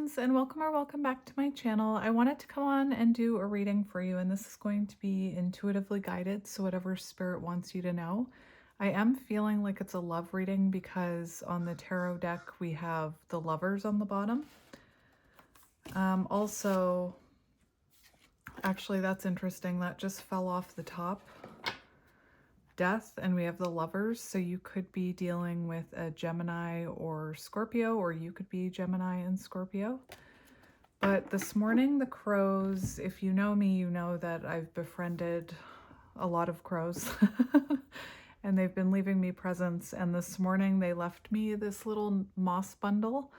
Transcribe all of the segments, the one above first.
friends, and welcome or welcome back to my channel. I wanted to come on and do a reading for you, and this is going to be intuitively guided, so whatever spirit wants you to know. I am feeling like it's a love reading because on the tarot deck we have the lovers on the bottom. Also, actually that's interesting, that just fell off the top. Death, and we have the lovers, so you could be dealing with a Gemini or Scorpio, or you could be Gemini and Scorpio. But this morning the crows, if you know me, you know that I've befriended a lot of crows and they've been leaving me presents, and this morning they left me this little moss bundle.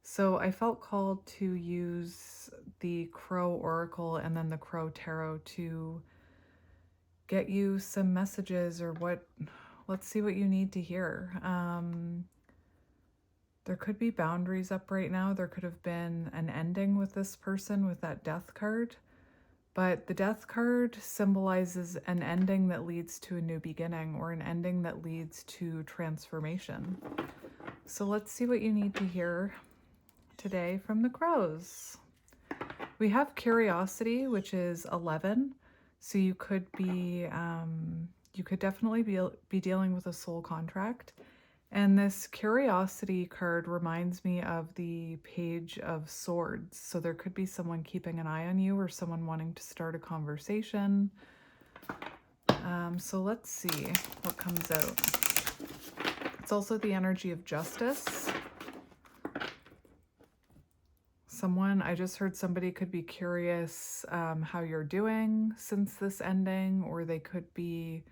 So I felt called to use the Crow Oracle and then the Crow Tarot to get you some messages, or let's see what you need to hear. There could be boundaries up right now. There could have been an ending with this person with that death card, but the death card symbolizes an ending that leads to a new beginning, or an ending that leads to transformation. So let's see what you need to hear today from the crows. We have curiosity, which is 11. So you could be, you could definitely be dealing with a soul contract. And this curiosity card reminds me of the Page of Swords. So there could be someone keeping an eye on you, or someone wanting to start a conversation. So let's see what comes out. It's also the energy of justice. I just heard somebody could be curious how you're doing since this ending, or they could be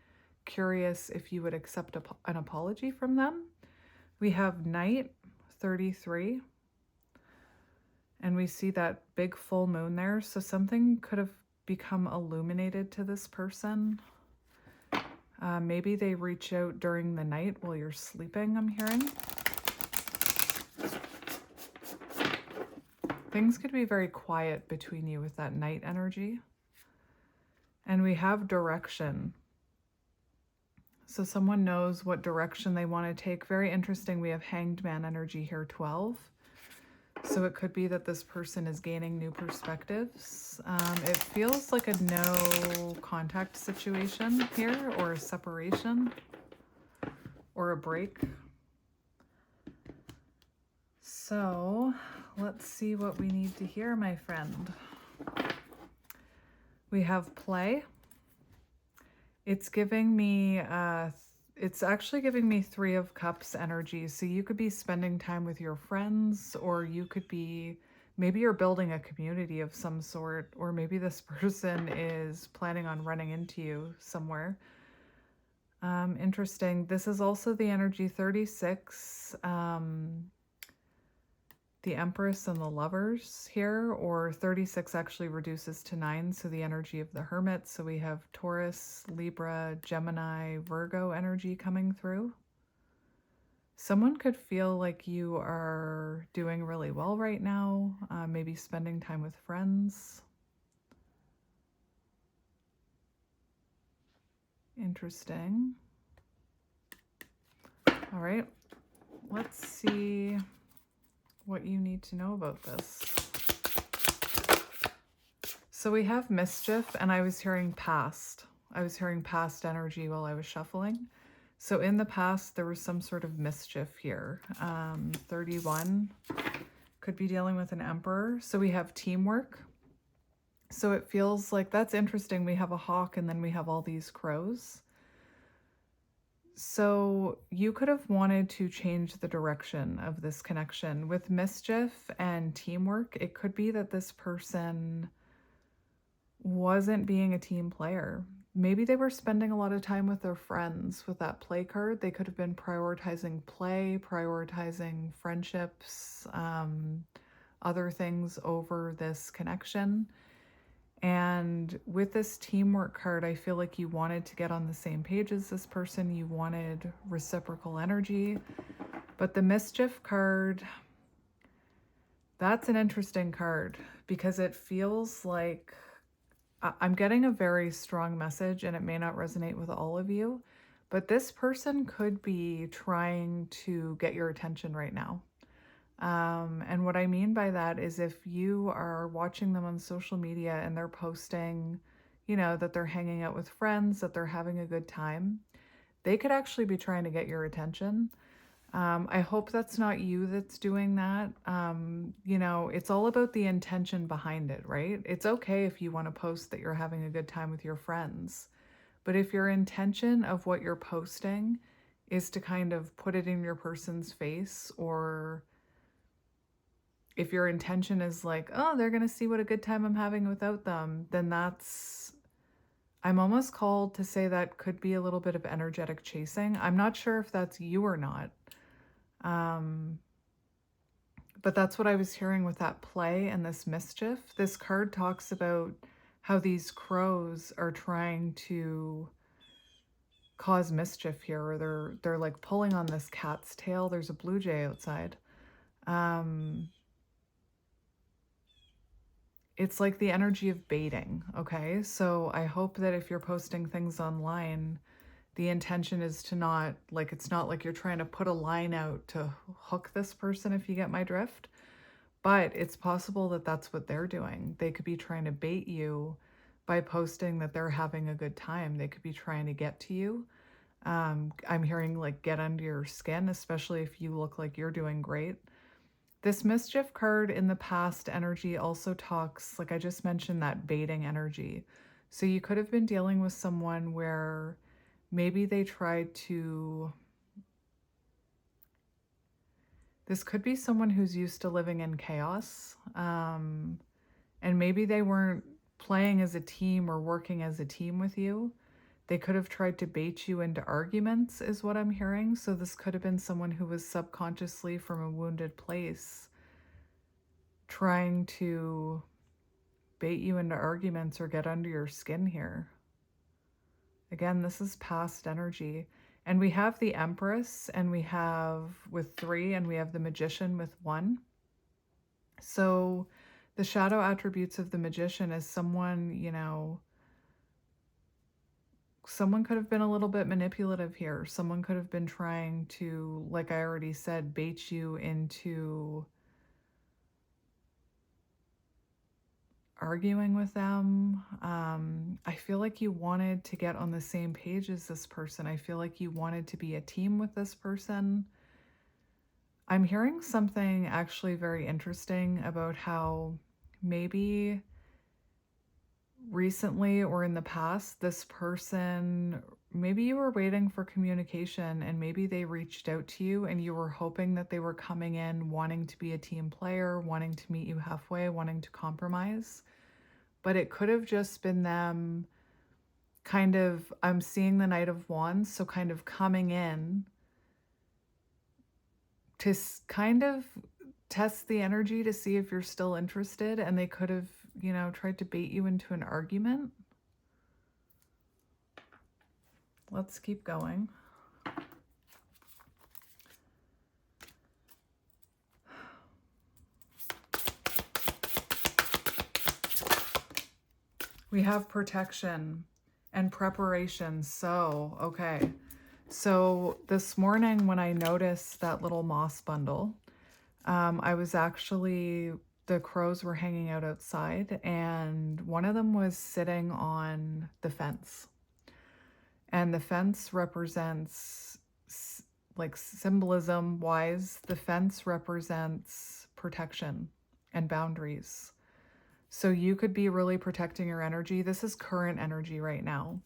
curious if you would accept an apology from them. We have Night 33, and we see that big full moon there. So something could have become illuminated to this person. Maybe they reach out during the night while you're sleeping, I'm hearing. Things could be very quiet between you with that night energy. And we have direction. So someone knows what direction they want to take. Very interesting. We have Hanged Man energy here, 12. So it could be that this person is gaining new perspectives. It feels like a no contact situation here, or a separation, or a break. So let's see what we need to hear, my friend. We have play. It's giving me, it's actually giving me 3 of Cups energy. So you could be spending time with your friends, or you could be, maybe you're building a community of some sort, or maybe this person is planning on running into you somewhere. Interesting. This is also the energy 36. The Empress and the Lovers here, or 36 actually reduces to 9, so the energy of the Hermit. So we have Taurus, Libra, Gemini, Virgo energy coming through. Someone could feel like you are doing really well right now, maybe spending time with friends. Interesting. All right, let's see what you need to know about this. So we have mischief, and I was hearing past. I was hearing past energy while I was shuffling. So in the past, there was some sort of mischief here. 31 could be dealing with an Emperor. So we have teamwork. So it feels like, that's interesting. We have a hawk, and then we have all these crows. So you could have wanted to change the direction of this connection. With mischief and teamwork, it could be that this person wasn't being a team player. Maybe they were spending a lot of time with their friends. With that play card, they could have been prioritizing play, prioritizing friendships, other things over this connection. And with this teamwork card, I feel like you wanted to get on the same page as this person. You wanted reciprocal energy. But the mischief card, that's an interesting card, because it feels like I'm getting a very strong message, and it may not resonate with all of you, but this person could be trying to get your attention right now. And what I mean by that is if you are watching them on social media and they're posting, that they're hanging out with friends, that they're having a good time, they could actually be trying to get your attention. I hope that's not you that's doing that. It's all about the intention behind it, right? It's okay if you want to post that you're having a good time with your friends, but if your intention of what you're posting is to kind of put it in your person's face, or if your intention is like, oh, they're going to see what a good time I'm having without them, then I'm almost called to say that could be a little bit of energetic chasing. I'm not sure if that's you or not. Um, but that's what I was hearing with that play and this mischief. This card talks about how these crows are trying to cause mischief here, or they're like pulling on this cat's tail. There's a blue jay outside. It's like the energy of baiting, okay? So I hope that if you're posting things online, the intention is to not, like, it's not like you're trying to put a line out to hook this person, if you get my drift. But it's possible that that's what they're doing. They could be trying to bait you by posting that they're having a good time. They could be trying to get to you. I'm hearing like get under your skin, especially if you look like you're doing great. This mischief card in the past energy also talks, like I just mentioned, that baiting energy. So you could have been dealing with someone where maybe they tried to, this could be someone who's used to living in chaos. And maybe they weren't playing as a team or working as a team with you. They could have tried to bait you into arguments, is what I'm hearing. So this could have been someone who was subconsciously from a wounded place trying to bait you into arguments or get under your skin here. Again, this is past energy. And we have the Empress, and we have with 3, and we have the Magician with 1. So the shadow attributes of the Magician is someone, someone could have been a little bit manipulative here. Someone could have been trying to, like I already said, bait you into arguing with them. I feel like you wanted to get on the same page as this person. I feel like you wanted to be a team with this person. I'm hearing something actually very interesting about how maybe recently or in the past, this person, maybe you were waiting for communication and maybe they reached out to you and you were hoping that they were coming in wanting to be a team player, wanting to meet you halfway, wanting to compromise. But it could have just been them kind of, I'm seeing the Knight of Wands, so kind of coming in to kind of test the energy to see if you're still interested, and they could have, tried to bait you into an argument. Let's keep going. We have protection and preparation. So, okay. So this morning when I noticed that little moss bundle, I was actually, the crows were hanging out outside and one of them was sitting on the fence. And the fence represents, like symbolism wise, the fence represents protection and boundaries. So you could be really protecting your energy. This is current energy right now.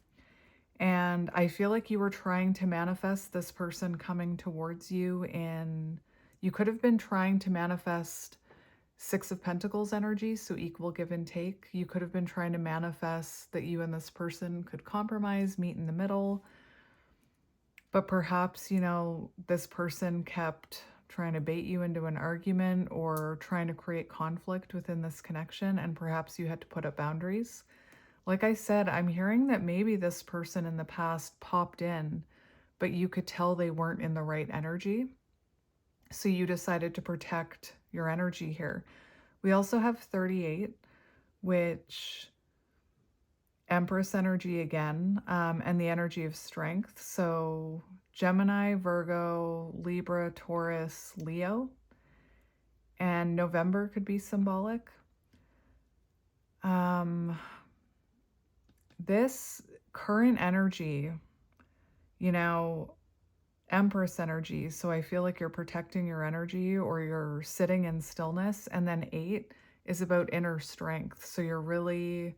And I feel like you were trying to manifest this person coming towards you you could have been trying to manifest 6 of Pentacles energy, so equal give and take. You could have been trying to manifest that you and this person could compromise, meet in the middle. But perhaps, this person kept trying to bait you into an argument or trying to create conflict within this connection, and perhaps you had to put up boundaries. Like I said, I'm hearing that maybe this person in the past popped in, but you could tell they weren't in the right energy. So you decided to protect your energy here. We also have 38, which Empress energy again, and the energy of strength. So Gemini, Virgo, Libra, Taurus, Leo. and November could be symbolic. This current energy, you know, Empress energy. So I feel like you're protecting your energy or you're sitting in stillness. And then 8 is about inner strength. So you're really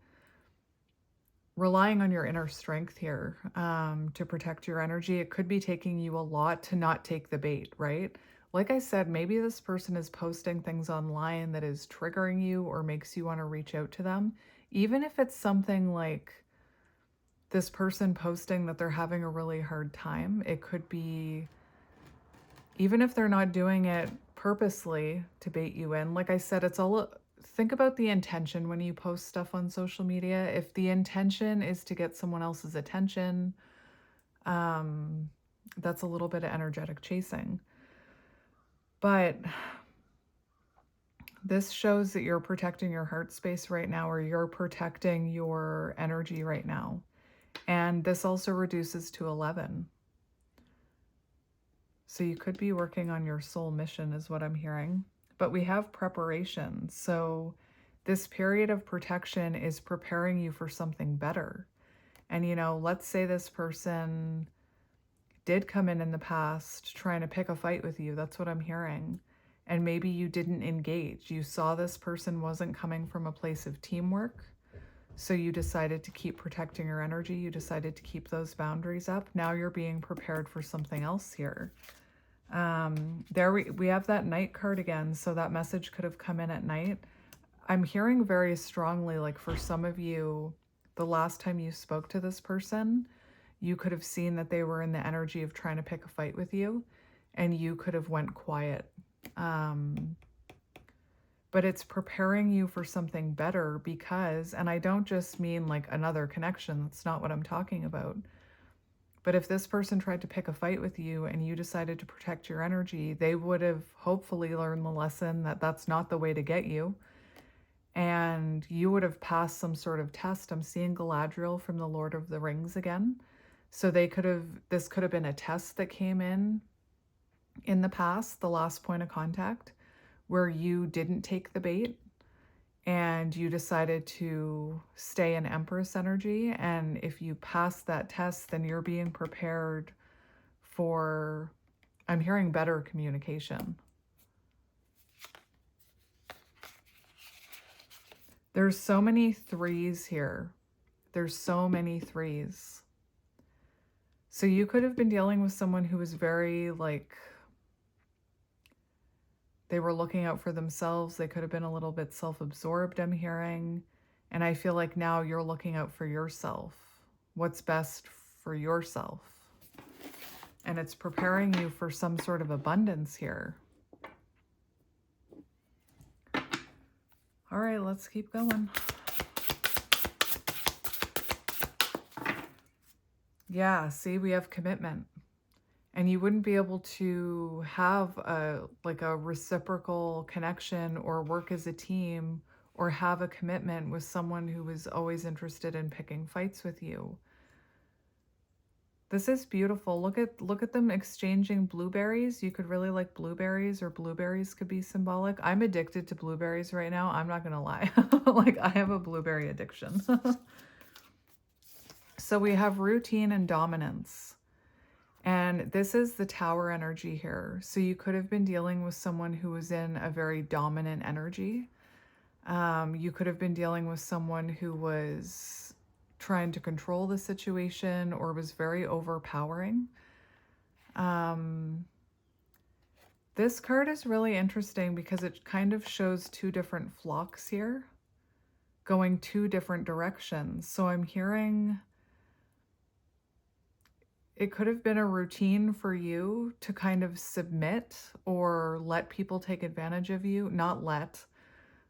relying on your inner strength here to protect your energy. It could be taking you a lot to not take the bait, right? Like I said, maybe this person is posting things online that is triggering you or makes you want to reach out to them. Even if it's something like this person posting that they're having a really hard time, it could be, even if they're not doing it purposely to bait you in. Like I said, it's all, think about the intention when you post stuff on social media. If the intention is to get someone else's attention, that's a little bit of energetic chasing. But this shows that you're protecting your heart space right now, or you're protecting your energy right now. And this also reduces to 11. So you could be working on your soul mission is what I'm hearing. But we have preparation. So this period of protection is preparing you for something better. And, let's say this person did come in the past trying to pick a fight with you. That's what I'm hearing. And maybe you didn't engage. You saw this person wasn't coming from a place of teamwork. So you decided to keep protecting your energy. You decided to keep those boundaries up. Now you're being prepared for something else here. There we have that night card again. So that message could have come in at night. I'm hearing very strongly, like for some of you, the last time you spoke to this person, you could have seen that they were in the energy of trying to pick a fight with you, and you could have went quiet. But it's preparing you for something better because, and I don't just mean like another connection, that's not what I'm talking about. But if this person tried to pick a fight with you and you decided to protect your energy, they would have hopefully learned the lesson that that's not the way to get you. And you would have passed some sort of test. I'm seeing Galadriel from the Lord of the Rings again. So this could have been a test that came in the past, the last point of contact, where you didn't take the bait and you decided to stay in Empress energy. And if you pass that test, then you're being prepared for, I'm hearing, better communication. There's so many 3s here. There's so many 3s. So you could have been dealing with someone who was very they were looking out for themselves. They could have been a little bit self-absorbed, I'm hearing. And I feel like now you're looking out for yourself. What's best for yourself. And it's preparing you for some sort of abundance here. All right, let's keep going. Yeah, see, we have commitment. And you wouldn't be able to have a reciprocal connection or work as a team or have a commitment with someone who is always interested in picking fights with you. This is beautiful. Look at them exchanging blueberries. You could really like blueberries, or blueberries could be symbolic. I'm addicted to blueberries right now. I'm not going to lie. I have a blueberry addiction. So we have routine and dominance. And this is the Tower energy here. So you could have been dealing with someone who was in a very dominant energy. You could have been dealing with someone who was trying to control the situation or was very overpowering. This card is really interesting because it kind of shows 2 different flocks here going 2 different directions. So I'm hearing it could have been a routine for you to kind of submit or let people take advantage of you. Not let.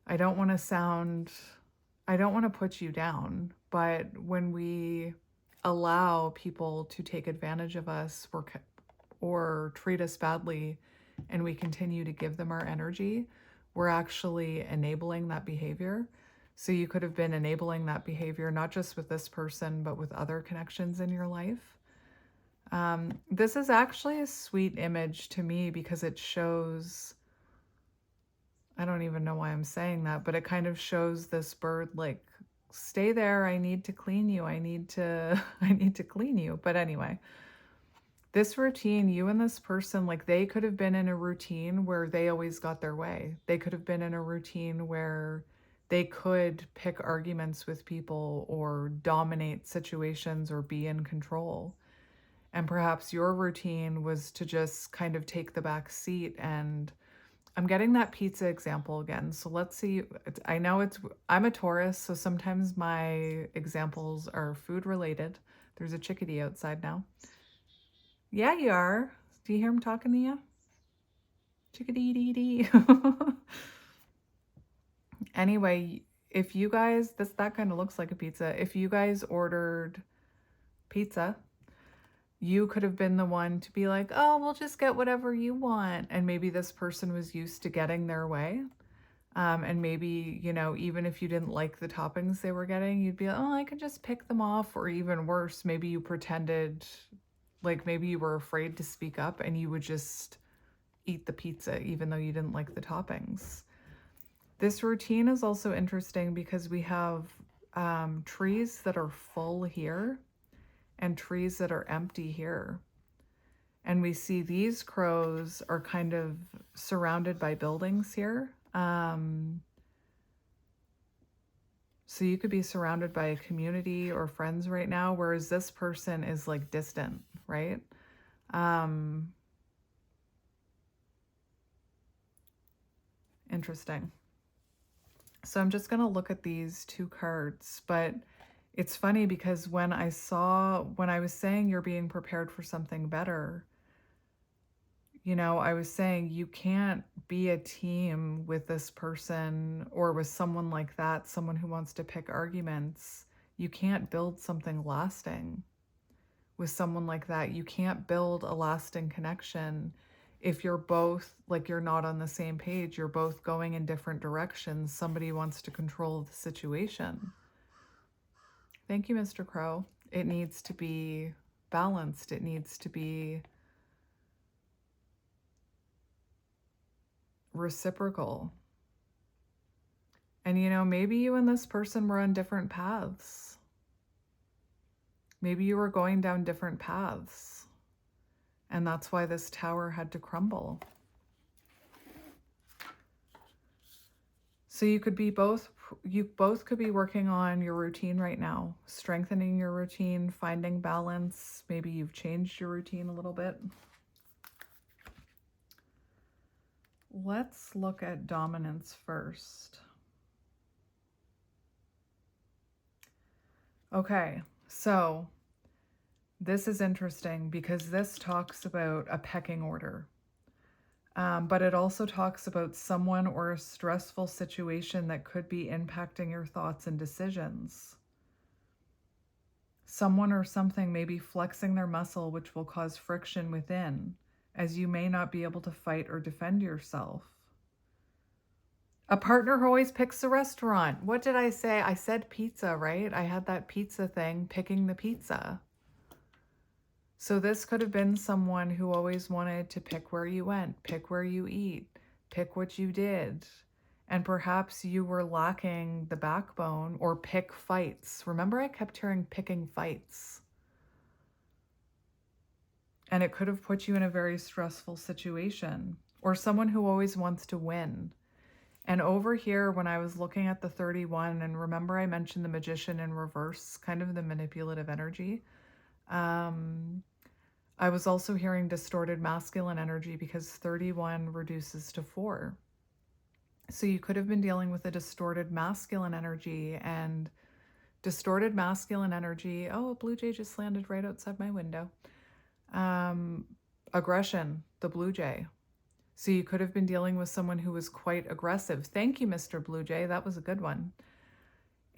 I don't want to put you down, but when we allow people to take advantage of us or treat us badly and we continue to give them our energy, we're actually enabling that behavior. So you could have been enabling that behavior, not just with this person, but with other connections in your life. This is actually a sweet image to me because it shows I don't even know why I'm saying that, but it kind of shows this bird like, stay there, I need to clean you. I need to I need to clean you. But anyway, this routine, you and this person, like they could have been in a routine where they always got their way. They could have been in a routine where they could pick arguments with people or dominate situations or be in control. And perhaps your routine was to just kind of take the back seat. And I'm getting that pizza example again. So let's see. I know I'm a Taurus, so sometimes my examples are food related. There's a chickadee outside now. Yeah, you are. Do you hear him talking to you? Chickadee dee dee. Anyway, if you guys, that kind of looks like a pizza. If you guys ordered pizza, you could have been the one to be like, oh, we'll just get whatever you want. And maybe this person was used to getting their way. And maybe, even if you didn't like the toppings they were getting, you'd be like, oh, I could just pick them off. Or even worse, maybe you pretended like maybe you were afraid to speak up and you would just eat the pizza even though you didn't like the toppings. This routine is also interesting because we have trees that are full here and trees that are empty here. And we see these crows are kind of surrounded by buildings here. So you could be surrounded by a community or friends right now, whereas this person is like distant, right? Interesting. So I'm just going to look at these two cards, but it's funny because when I was saying you're being prepared for something better, I was saying you can't be a team with this person or with someone like that, someone who wants to pick arguments. You can't build something lasting with someone like that. You can't build a lasting connection if you're both like you're not on the same page. You're both going in different directions. Somebody wants to control the situation. Thank you, Mr. Crow. It needs to be balanced. It needs to be reciprocal. And maybe you and this person were on different paths. Maybe you were going down different paths. And that's why this tower had to crumble. So you both could be working on your routine right now, strengthening your routine, finding balance. Maybe you've changed your routine a little bit. Let's look at dominance first. Okay, so this is interesting because this talks about a pecking order. But it also talks about someone or a stressful situation that could be impacting your thoughts and decisions. Someone or something may be flexing their muscle, which will cause friction within, as you may not be able to fight or defend yourself. A partner who always picks the restaurant. What did I say? I said pizza, right? I had that pizza thing, picking the pizza. So this could have been someone who always wanted to pick where you went, pick where you eat, pick what you did. And perhaps you were lacking the backbone or pick fights. Remember, I kept hearing picking fights. And it could have put you in a very stressful situation. Or someone who always wants to win. And over here, when I was looking at the 31, and remember I mentioned the magician in reverse, kind of the manipulative energy. I was also hearing distorted masculine energy because 31 reduces to 4. So you could have been dealing with a distorted masculine energy, and distorted masculine energy. Oh, a blue jay just landed right outside my window. Aggression, the blue jay. So you could have been dealing with someone who was quite aggressive. Thank you, Mr. Blue Jay. That was a good one.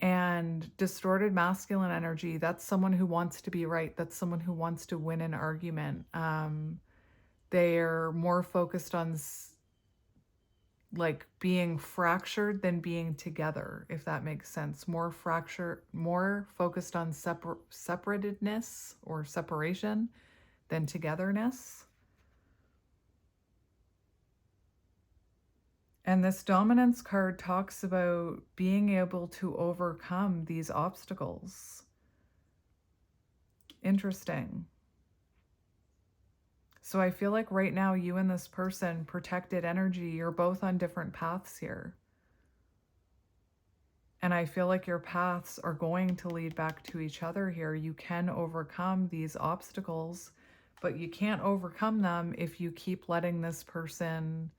And distorted masculine energy, that's someone who wants to be right. That's someone who wants to win an argument. They're more focused on like being fractured than being together, if that makes sense. More focused on separatedness or separation than togetherness. And this dominance card talks about being able to overcome these obstacles. Interesting. So I feel like right now you and this person, protected energy, you're both on different paths here. And I feel like your paths are going to lead back to each other here. You can overcome these obstacles, but you can't overcome them if you keep letting this person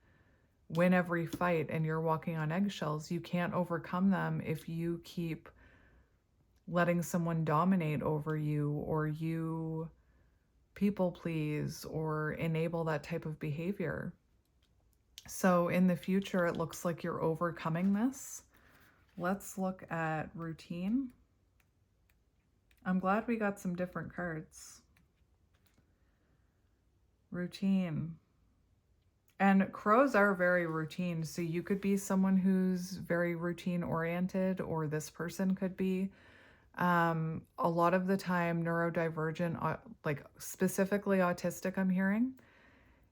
win every fight and you're walking on eggshells. You can't overcome them if you keep letting someone dominate over you, or you people please or enable that type of behavior. So in the future, it looks like you're overcoming this. Let's look at routine. I'm glad we got some different cards. Routine. And crows are very routine. So you could be someone who's very routine oriented, or this person could be. A lot of the time, neurodivergent, like specifically autistic, I'm hearing.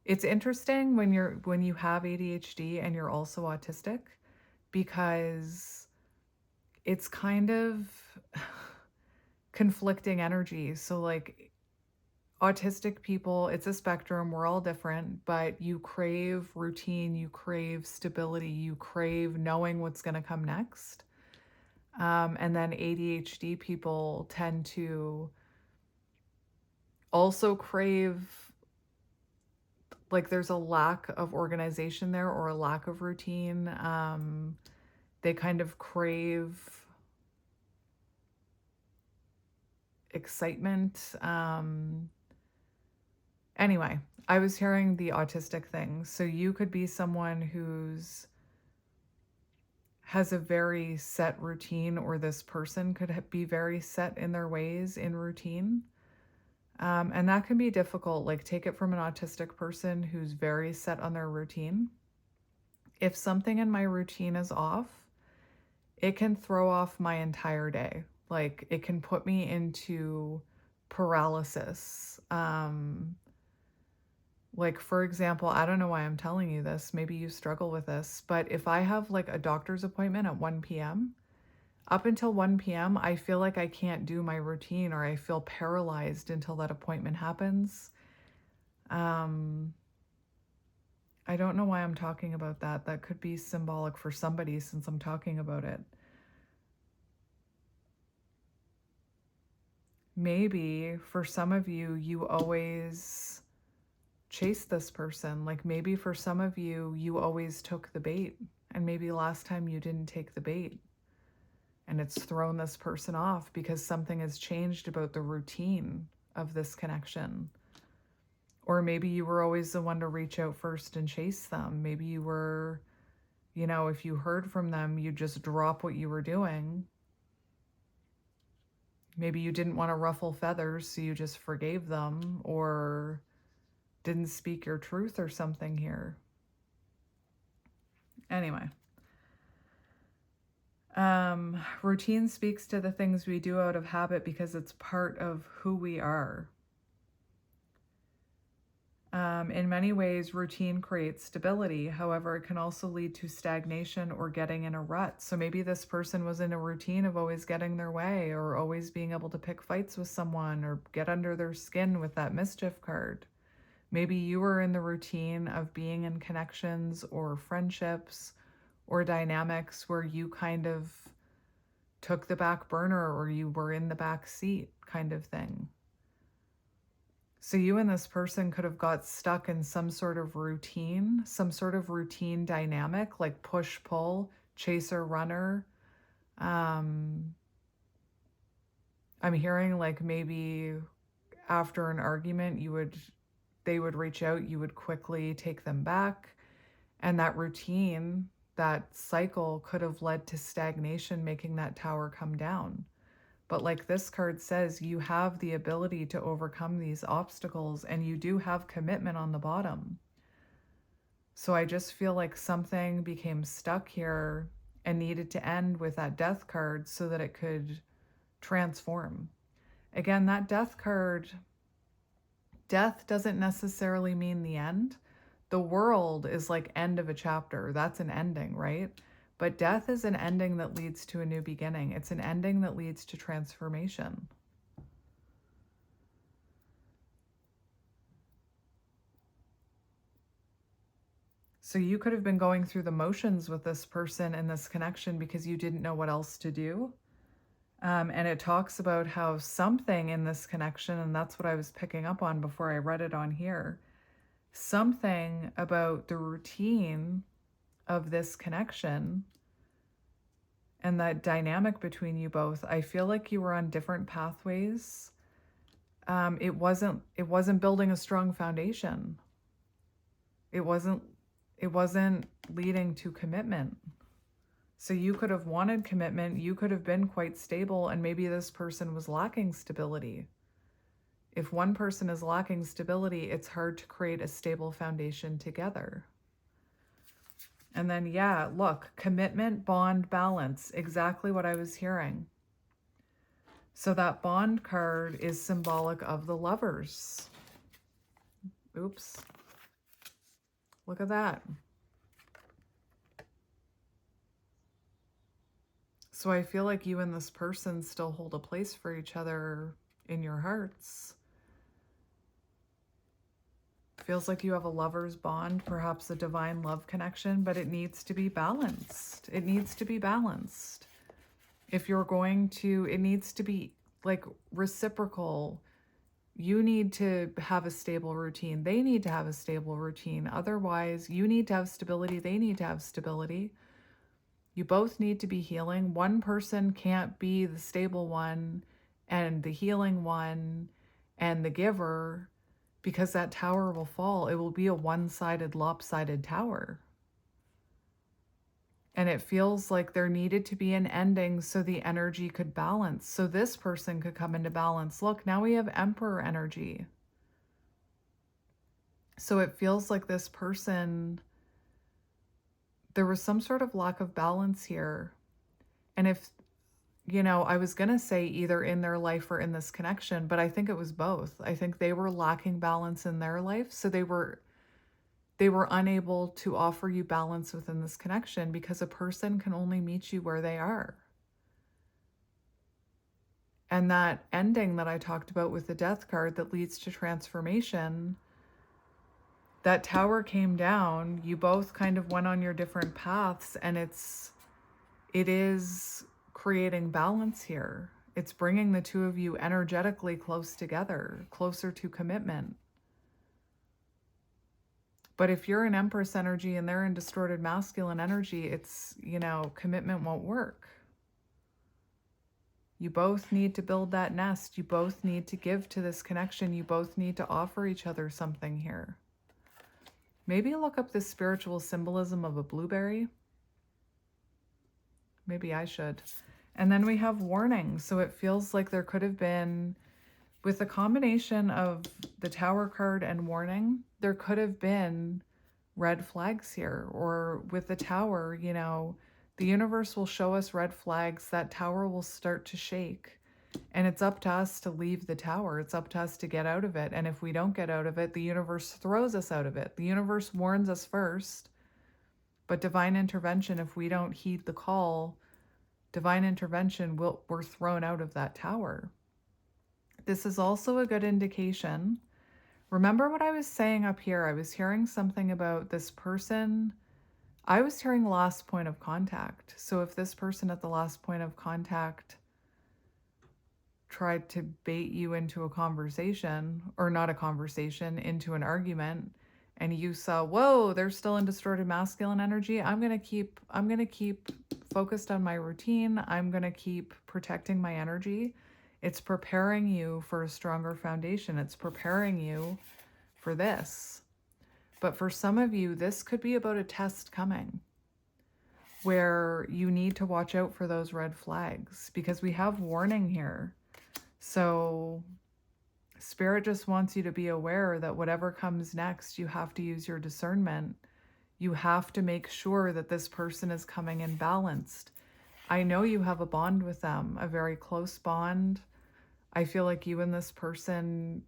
It's interesting when you have ADHD and you're also autistic, because it's kind of conflicting energy. So like autistic people, it's a spectrum, we're all different, but you crave routine, you crave stability, you crave knowing what's going to come next. And then ADHD people tend to also crave, like there's a lack of organization there, or a lack of routine. They kind of crave excitement. Anyway, I was hearing the autistic thing. So you could be someone who's has a very set routine, or this person could be very set in their ways in routine. And that can be difficult. Like, take it from an autistic person who's very set on their routine. If something in my routine is off, it can throw off my entire day. Like, it can put me into paralysis. Like, for example, I don't know why I'm telling you this. Maybe you struggle with this, but if I have like a doctor's appointment at 1 p.m., up until 1 p.m., I feel like I can't do my routine, or I feel paralyzed until that appointment happens. I don't know why I'm talking about that. That could be symbolic for somebody since I'm talking about it. Maybe for some of you, you always chase this person. Like maybe for some of you, you always took the bait, and maybe last time you didn't take the bait, and it's thrown this person off because something has changed about the routine of this connection. Or maybe you were always the one to reach out first and chase them. Maybe you were, if you heard from them, you just drop what you were doing. Maybe you didn't want to ruffle feathers, so you just forgave them, or didn't speak your truth or something here. Anyway. Routine speaks to the things we do out of habit because it's part of who we are. In many ways, routine creates stability. However, it can also lead to stagnation or getting in a rut. So maybe this person was in a routine of always getting their way, or always being able to pick fights with someone, or get under their skin with that mischief card. Maybe you were in the routine of being in connections or friendships or dynamics where you kind of took the back burner, or you were in the back seat kind of thing. So you and this person could have got stuck in some sort of routine dynamic, like push-pull, chaser-runner. I'm hearing like maybe after an argument, they would reach out, you would quickly take them back. And that routine, that cycle could have led to stagnation, making that tower come down. But like this card says, you have the ability to overcome these obstacles, and you do have commitment on the bottom. So I just feel like something became stuck here and needed to end with that death card so that it could transform. Again, that death card, death doesn't necessarily mean the end. The world is like end of a chapter. That's an ending, right? But death is an ending that leads to a new beginning. It's an ending that leads to transformation. So you could have been going through the motions with this person in this connection because you didn't know what else to do. And it talks about how something in this connection, and that's what I was picking up on before I read it on here, something about the routine of this connection and that dynamic between you both. I feel like you were on different pathways. It wasn't building a strong foundation. It wasn't leading to commitment. So you could have wanted commitment, you could have been quite stable, and maybe this person was lacking stability. If one person is lacking stability, it's hard to create a stable foundation together. And then, yeah, look, commitment, bond, balance, exactly what I was hearing. So that bond card is symbolic of the lovers. Oops. Look at that. So I feel like you and this person still hold a place for each other in your hearts. Feels like you have a lover's bond, perhaps a divine love connection, but it needs to be balanced. It needs to be balanced. If you're going to, it needs to be like reciprocal. You need to have a stable routine. They need to have a stable routine. Otherwise, you need to have stability. They need to have stability. You both need to be healing. One person can't be the stable one and the healing one and the giver, because that tower will fall. It will be a one-sided, lopsided tower. And it feels like there needed to be an ending so the energy could balance, so this person could come into balance. Look, now we have Emperor energy. So it feels like this person, there was some sort of lack of balance here. And if, I was going to say either in their life or in this connection, but I think it was both. I think they were lacking balance in their life. So they were unable to offer you balance within this connection, because a person can only meet you where they are. And that ending that I talked about with the death card that leads to transformation, that tower came down, you both kind of went on your different paths, and it is creating balance here. It's bringing the two of you energetically close together, closer to commitment. But if you're in Empress energy and they're in distorted masculine energy, it's, commitment won't work. You both need to build that nest. You both need to give to this connection. You both need to offer each other something here. Maybe look up the spiritual symbolism of a blueberry. Maybe I should. And then we have warning. So it feels like there could have been, with a combination of the tower card and warning, there could have been red flags here. Or with the tower, the universe will show us red flags. That tower will start to shake. And it's up to us to leave the tower. It's up to us to get out of it. And if we don't get out of it, the universe throws us out of it. The universe warns us first. But divine intervention, if we don't heed the call, divine intervention, we're thrown out of that tower. This is also a good indication. Remember what I was saying up here? I was hearing something about this person. I was hearing last point of contact. So if this person at the last point of contact tried to bait you into a conversation, or not a conversation, into an argument, and you saw, whoa, they're still in distorted masculine energy, I'm going to keep focused on my routine. I'm going to keep protecting my energy. It's preparing you for a stronger foundation. It's preparing you for this. But for some of you, this could be about a test coming where you need to watch out for those red flags, because we have warning here. So Spirit just wants you to be aware that whatever comes next, you have to use your discernment. You have to make sure that this person is coming in balanced. I know you have a bond with them, a very close bond. I feel like you and this person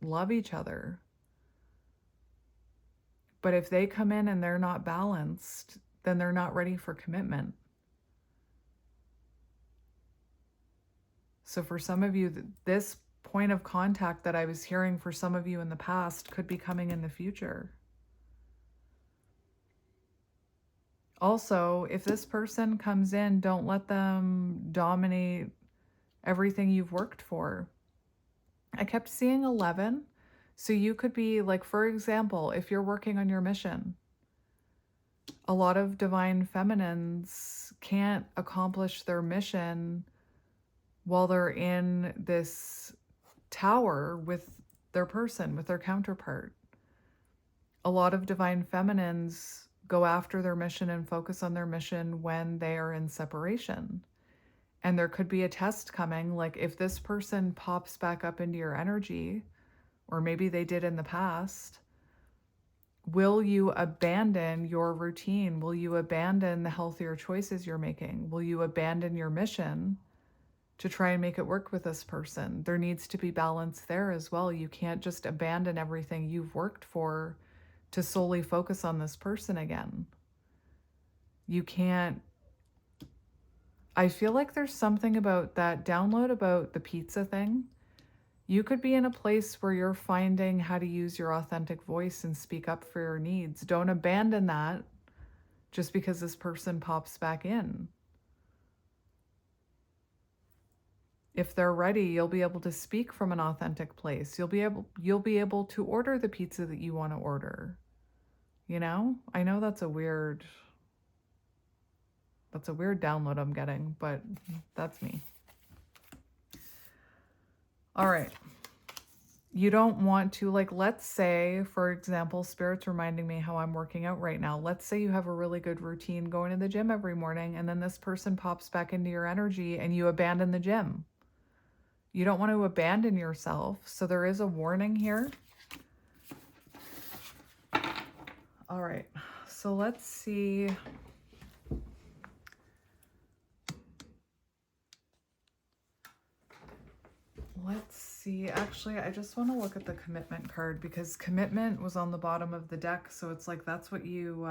love each other. But if they come in and they're not balanced, then they're not ready for commitment. So for some of you, this point of contact that I was hearing for some of you in the past could be coming in the future. Also, if this person comes in, don't let them dominate everything you've worked for. I kept seeing 11. So you could be like, for example, if you're working on your mission, a lot of divine feminines can't accomplish their mission while they're in this tower with their person, with their counterpart. A lot of divine feminines go after their mission and focus on their mission when they are in separation. And there could be a test coming, like if this person pops back up into your energy, or maybe they did in the past, will you abandon your routine? Will you abandon the healthier choices you're making? Will you abandon your mission to try and make it work with this person? There needs to be balance there as well. You can't just abandon everything you've worked for to solely focus on this person again. You can't. I feel like there's something about that download about the pizza thing. You could be in a place where you're finding how to use your authentic voice and speak up for your needs. Don't abandon that just because this person pops back in. If they're ready, you'll be able to speak from an authentic place. You'll be able to order the pizza that you want to order. You know? I know that's a weird download I'm getting, but that's me. All right. You don't want to, like, let's say, for example, Spirit's reminding me how I'm working out right now. Let's say you have a really good routine going to the gym every morning, and then this person pops back into your energy and you abandon the gym. You don't want to abandon yourself. So there is a warning here. All right. So let's see. Let's see. Actually, I just want to look at the commitment card because commitment was on the bottom of the deck. So it's like that's what you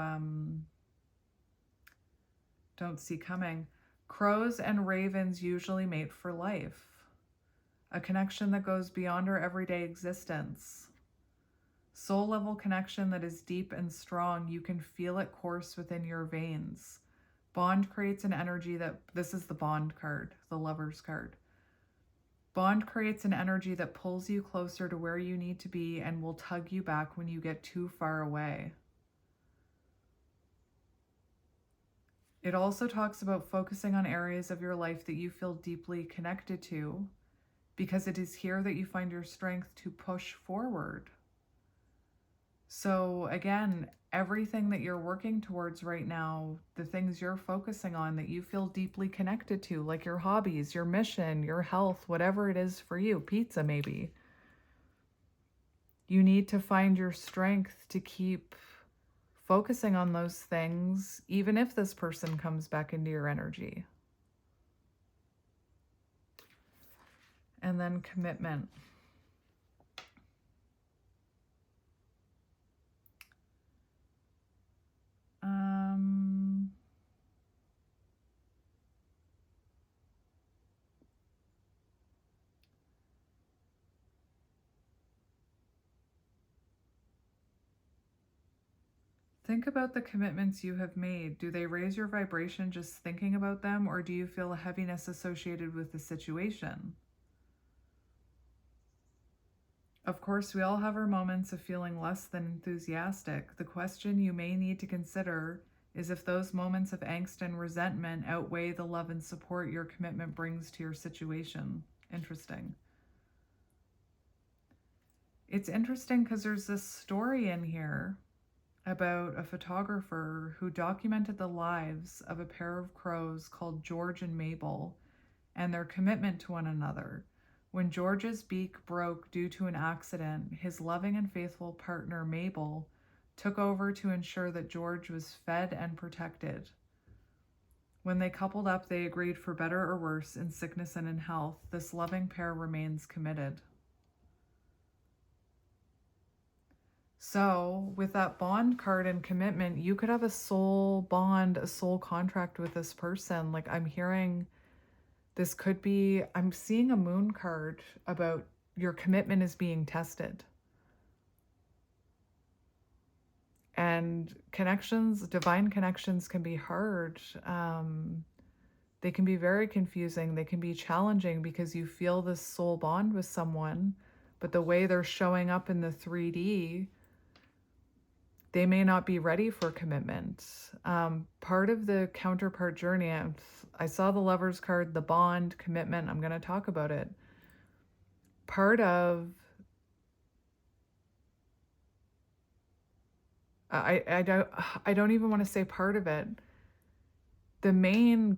don't see coming. Crows and ravens usually mate for life. A connection that goes beyond our everyday existence. Soul level connection that is deep and strong. You can feel it course within your veins. Bond creates an energy that, this is the bond card, the lover's card. Bond creates an energy that pulls you closer to where you need to be and will tug you back when you get too far away. It also talks about focusing on areas of your life that you feel deeply connected to, because it is here that you find your strength to push forward. So again, everything that you're working towards right now, the things you're focusing on that you feel deeply connected to, like your hobbies, your mission, your health, whatever it is for you, pizza maybe. You need to find your strength to keep focusing on those things, even if this person comes back into your energy. And then commitment. Think about the commitments you have made. Do they raise your vibration just thinking about them, or do you feel a heaviness associated with the situation? Of course, we all have our moments of feeling less than enthusiastic. The question you may need to consider is if those moments of angst and resentment outweigh the love and support your commitment brings to your situation. Interesting. It's interesting because there's this story in here about a photographer who documented the lives of a pair of crows called George and Mabel and their commitment to one another. When George's beak broke due to an accident, his loving and faithful partner Mabel took over to ensure that George was fed and protected. When they coupled up, they agreed for better or worse, in sickness and in health. This loving pair remains committed. So, with that bond card and commitment, you could have a soul bond, a soul contract with this person. Like, I'm hearing this could be, I'm seeing a moon card about your commitment is being tested. And connections, divine connections can be hard. They can be very confusing. They can be challenging because you feel this soul bond with someone, but the way they're showing up in the 3D, they may not be ready for commitment. Part of the counterpart journey, I saw the Lover's card, the bond, commitment. I'm going to talk about it. Part of, I don't even want to say part of it. The main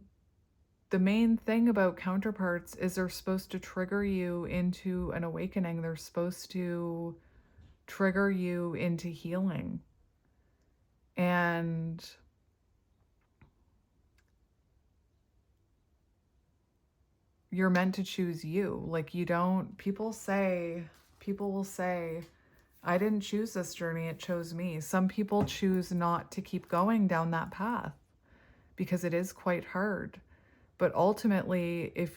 thing about counterparts is they're supposed to trigger you into an awakening. They're supposed to trigger you into healing. And you're meant to choose you. Like, you don't, people will say, I didn't choose this journey, it chose me. Some people choose not to keep going down that path because it is quite hard. But ultimately,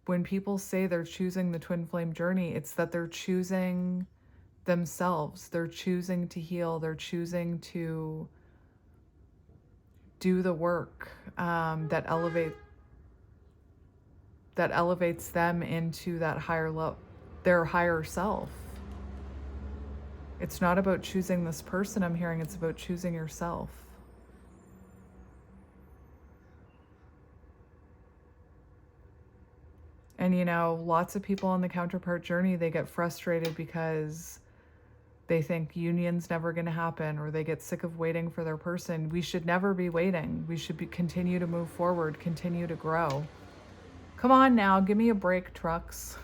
when people say they're choosing the twin flame journey, it's that they're choosing themselves. They're choosing to heal. They're choosing to do the work that elevates them into that higher level, their higher self. It's not about choosing this person, I'm hearing. It's about choosing yourself. And lots of people on the counterpart journey, they get frustrated because they think union's never going to happen, or they get sick of waiting for their person. We should never be waiting. We should continue to move forward, continue to grow. Come on now, give me a break, trucks.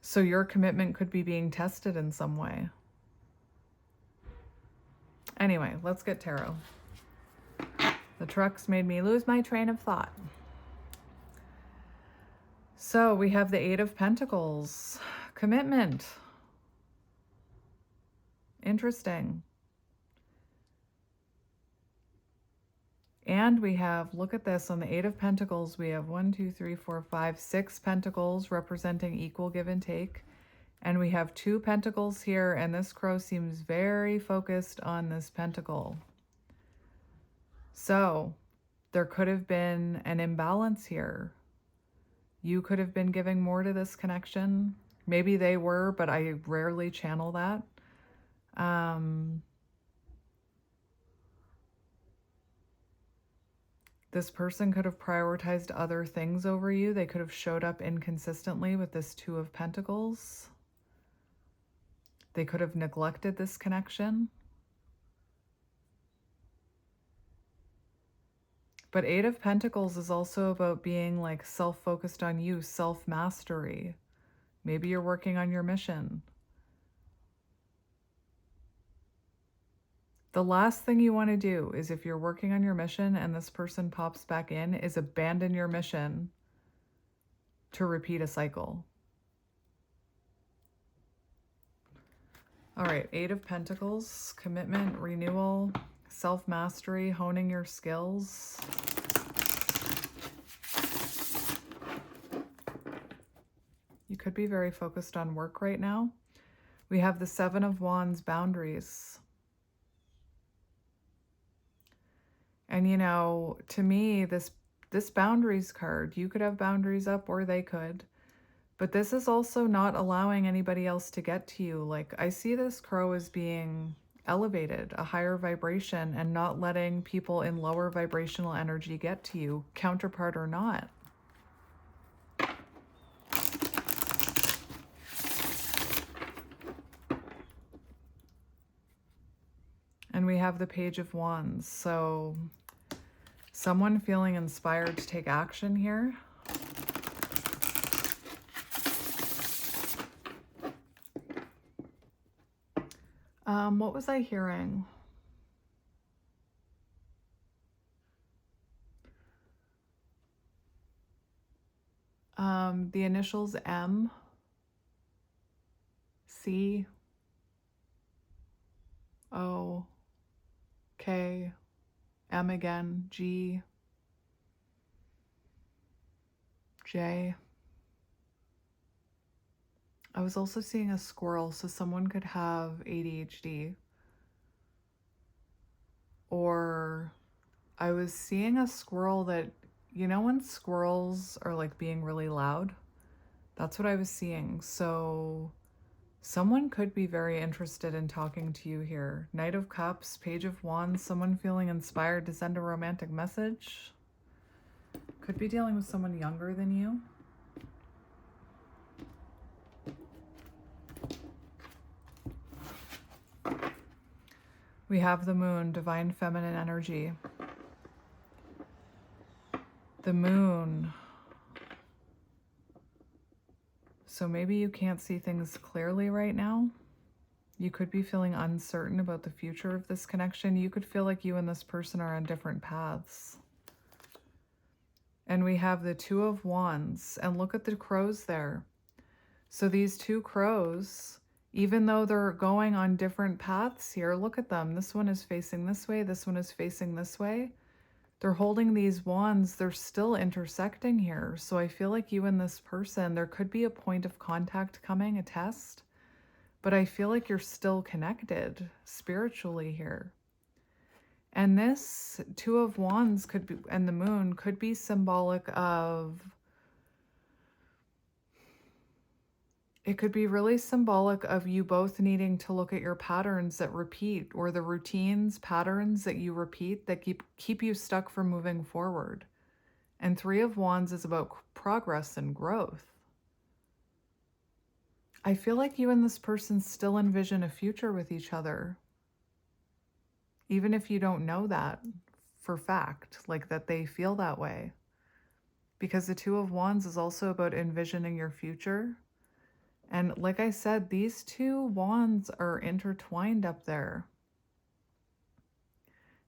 So your commitment could be being tested in some way. Anyway, let's get tarot. The trucks made me lose my train of thought. So we have the Eight of Pentacles. Commitment. Interesting. And we have, look at this, on the Eight of Pentacles, we have 6 pentacles representing equal give and take. And we have 2 pentacles here, and this crow seems very focused on this pentacle. So there could have been an imbalance here. You could have been giving more to this connection. Maybe they were, but I rarely channel that. This person could have prioritized other things over you. They could have showed up inconsistently with this 2 of Pentacles. They could have neglected this connection. But 8 of Pentacles is also about being like self-focused on you, self-mastery. Maybe you're working on your mission. The last thing you want to do is, if you're working on your mission and this person pops back in, is abandon your mission to repeat a cycle. All right, 8 of Pentacles, commitment, renewal, self-mastery, honing your skills. You could be very focused on work right now. We have the 7 of Wands, boundaries. And to me, this boundaries card, you could have boundaries up or they could. But this is also not allowing anybody else to get to you. Like, I see this crow as being elevated, a higher vibration, and not letting people in lower vibrational energy get to you, counterpart or not. And we have the Page of Wands. So someone feeling inspired to take action here. What was I hearing? The initials M, C, O, K, M again, G, J. I was also seeing a squirrel, so someone could have ADHD. Or I was seeing a squirrel that, you know, when squirrels are like being really loud? That's what I was seeing. So someone could be very interested in talking to you here. Knight of Cups, Page of Wands, someone feeling inspired to send a romantic message. Could be dealing with someone younger than you. We have the Moon, divine feminine energy. The Moon. So maybe you can't see things clearly right now. You could be feeling uncertain about the future of this connection. You could feel like you and this person are on different paths. And we have the Two of Wands. And look at the crows there. So these two crows, even though they're going on different paths here, look at them. This one is facing this way. This one is facing this way. They're holding these wands. They're still intersecting here. So I feel like you and this person, there could be a point of contact coming, a test. But I feel like you're still connected spiritually here. And this Two of Wands could be, and the Moon could be symbolic of, it could be really symbolic of you both needing to look at your patterns that repeat, or the routines, patterns that you repeat that keep you stuck from moving forward. And Three of Wands is about progress and growth. I feel like you and this person still envision a future with each other. Even if you don't know that for fact, like that they feel that way. Because the Two of Wands is also about envisioning your future. And like I said, these two wands are intertwined up there.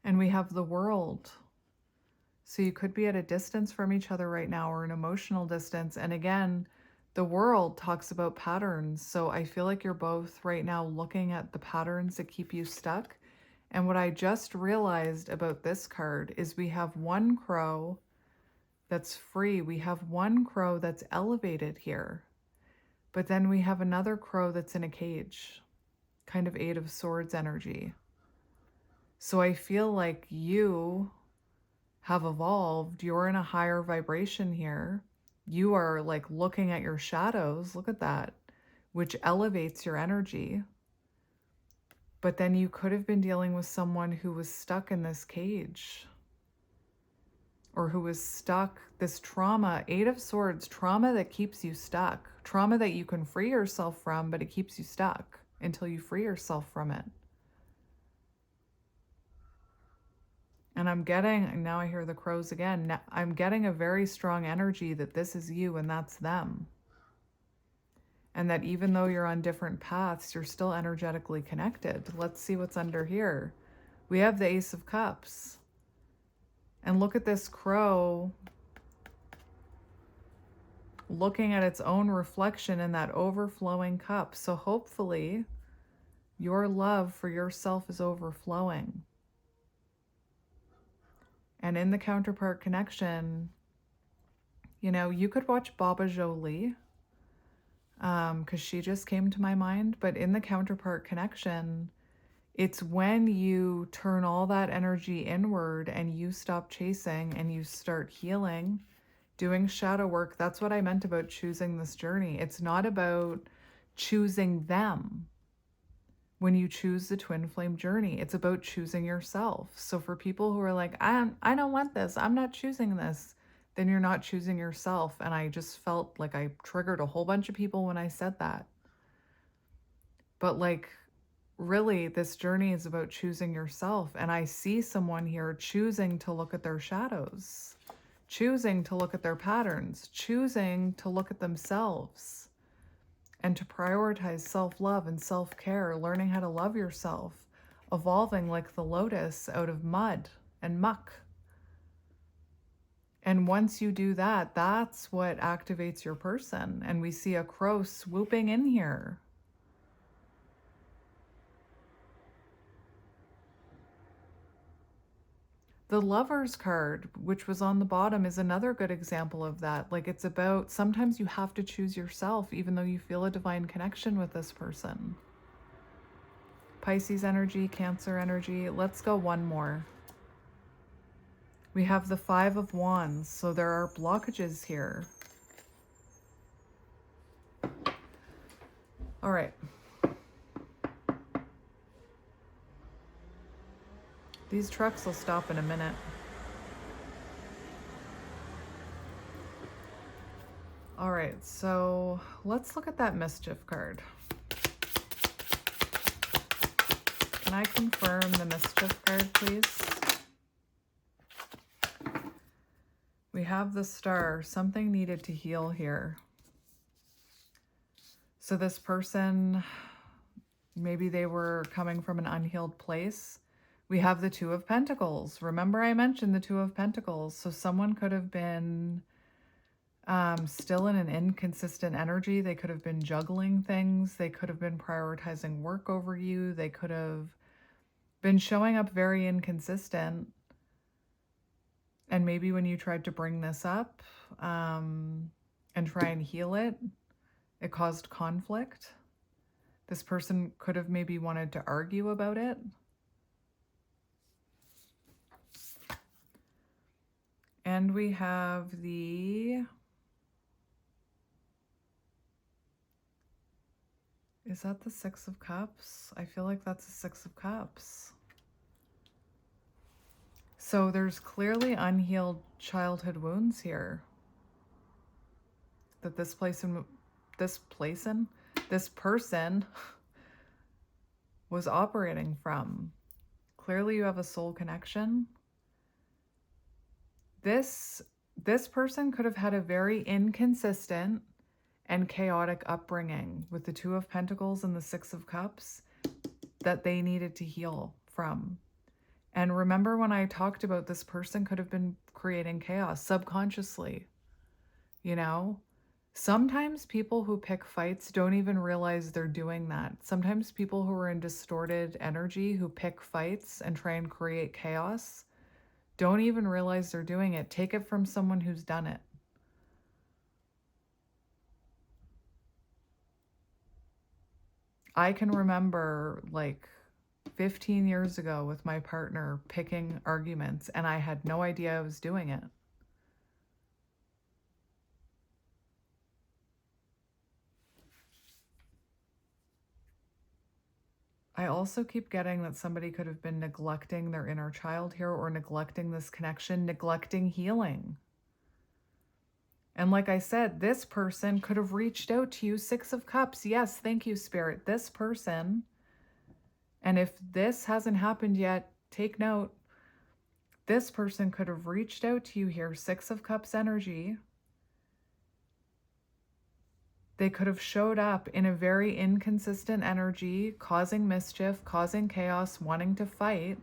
And we have the World. So you could be at a distance from each other right now, or an emotional distance. And again, the World talks about patterns. So I feel like you're both right now looking at the patterns that keep you stuck. And what I just realized about this card is we have one crow that's free. We have one crow that's elevated here. But then we have another crow that's in a cage, kind of Eight of Swords energy. So I feel like you have evolved. You're in a higher vibration here. You are like looking at your shadows. Look at that, which elevates your energy. But then you could have been dealing with someone who was stuck in this cage, or who was stuck, this trauma, Eight of Swords, trauma that keeps you stuck, trauma that you can free yourself from, but it keeps you stuck until you free yourself from it. And I'm getting, now I hear the crows again, I'm getting a very strong energy that this is you and that's them. And that even though you're on different paths, you're still energetically connected. Let's see what's under here. We have the Ace of Cups. And look at this crow looking at its own reflection in that overflowing cup. So hopefully your love for yourself is overflowing. And in the counterpart connection, you know, you could watch Baba Jolie, because she just came to my mind. But in the counterpart connection, it's when you turn all that energy inward and you stop chasing and you start healing, doing shadow work. That's what I meant about choosing this journey. It's not about choosing them. When you choose the twin flame journey, it's about choosing yourself. So for people who are like, I don't want this, I'm not choosing this, then you're not choosing yourself. And I just felt like I triggered a whole bunch of people when I said that. But like, really, this journey is about choosing yourself. And I see someone here choosing to look at their shadows, choosing to look at their patterns, choosing to look at themselves, and to prioritize self-love and self-care, learning how to love yourself, evolving like the lotus out of mud and muck. And once you do that, that's what activates your person. And we see a crow swooping in here. The Lovers card, which was on the bottom, is another good example of that. Like, it's about sometimes you have to choose yourself, even though you feel a divine connection with this person. Pisces energy, Cancer energy. Let's go one more. We have the Five of Wands, so there are blockages here. All right. These trucks will stop in a minute. All right, so let's look at that Mischief card. Can I confirm the Mischief card, please? We have the Star. Something needed to heal here. So this person, maybe they were coming from an unhealed place. We have the Two of Pentacles. Remember I mentioned the Two of Pentacles. So someone could have been still in an inconsistent energy. They could have been juggling things. They could have been prioritizing work over you. They could have been showing up very inconsistent. And maybe when you tried to bring this up and try and heal it, it caused conflict. This person could have maybe wanted to argue about it. And we have the... Is that the Six of Cups? I feel like that's the Six of Cups. So there's clearly unhealed childhood wounds here that this person was operating from. Clearly you have a soul connection. This person could have had a very inconsistent and chaotic upbringing with the Two of Pentacles and the Six of Cups that they needed to heal from. And remember when I talked about this person could have been creating chaos subconsciously, you know? Sometimes people who pick fights don't even realize they're doing that. Sometimes people who are in distorted energy who pick fights and try and create chaos don't even realize they're doing it. Take it from someone who's done it. I can remember like 15 years ago with my partner picking arguments, and I had no idea I was doing it. I also keep getting that somebody could have been neglecting their inner child here, or neglecting this connection, neglecting healing. And like I said, this person could have reached out to you. Six of Cups. Yes, thank you, Spirit. This person, and if this hasn't happened yet, take note. This person could have reached out to you here. Six of Cups energy. They could have showed up in a very inconsistent energy, causing mischief, causing chaos, wanting to fight.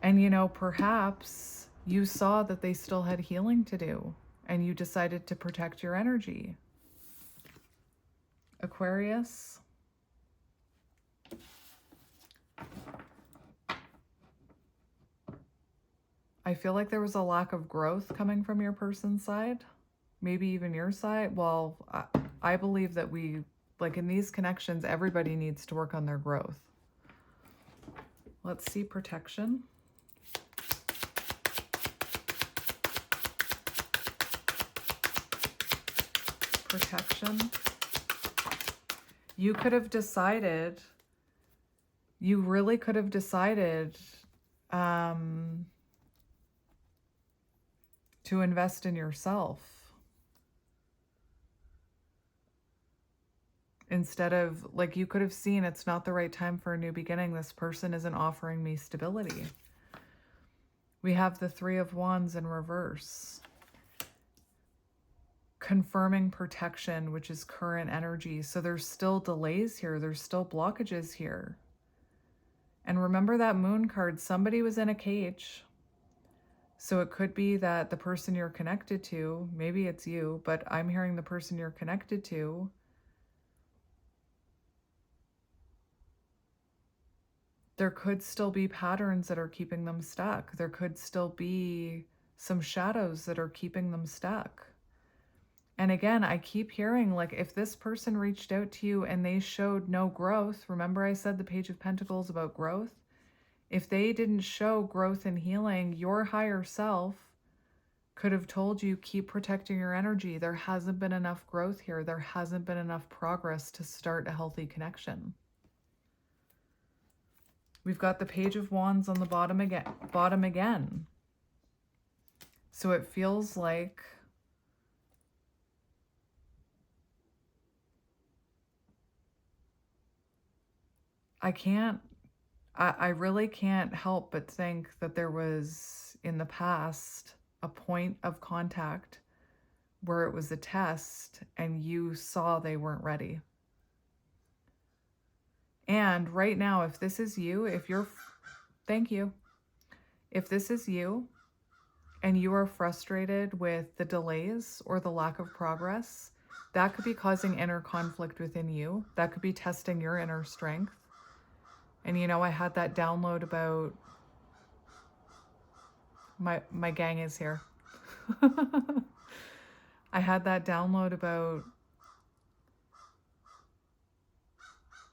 And, you know, perhaps you saw that they still had healing to do, and you decided to protect your energy. Aquarius. I feel like there was a lack of growth coming from your person's side, maybe even your side. Well, I believe that like in these connections, everybody needs to work on their growth. Let's see protection. Protection. You could have decided, you really could have decided to invest in yourself instead of, like, you could have seen it's not the right time for a new beginning. This person isn't offering me stability. We have the Three of Wands in reverse. Confirming protection, which is current energy. So there's still delays here. There's still blockages here. And remember that Moon card, somebody was in a cage. So it could be that the person you're connected to, maybe it's you, but I'm hearing the person you're connected to, there could still be patterns that are keeping them stuck. There could still be some shadows that are keeping them stuck. And again, I keep hearing, like, if this person reached out to you and they showed no growth, remember I said the Page of Pentacles about growth? If they didn't show growth and healing, your higher self could have told you, keep protecting your energy. There hasn't been enough growth here. There hasn't been enough progress to start a healthy connection. We've got the Page of Wands on the bottom again. So it feels like I really can't help but think that there was in the past a point of contact where it was a test and you saw they weren't ready. And right now, if this is you, thank you. If this is you and you are frustrated with the delays or the lack of progress, that could be causing inner conflict within you. That could be testing your inner strength. And I had that download about my gang is here. I had that download about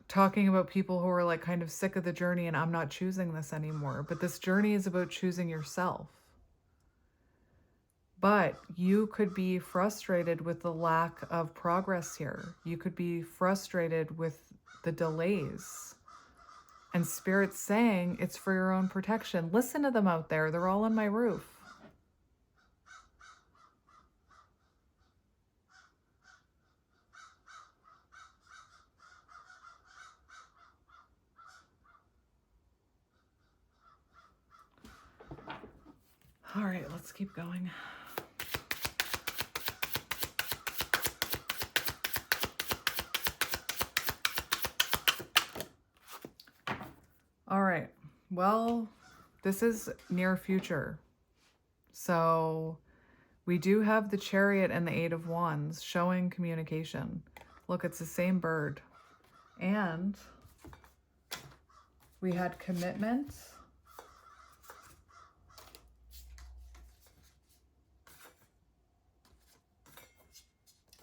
talking about people who are like kind of sick of the journey and I'm not choosing this anymore. But this journey is about choosing yourself. But you could be frustrated with the lack of progress here. You could be frustrated with the delays. And Spirit's saying it's for your own protection. Listen to them out there. They're all on my roof. All right, let's keep going. All right, well, this is near future. So we do have the Chariot and the Eight of Wands showing communication. Look, it's the same bird. And we had commitment.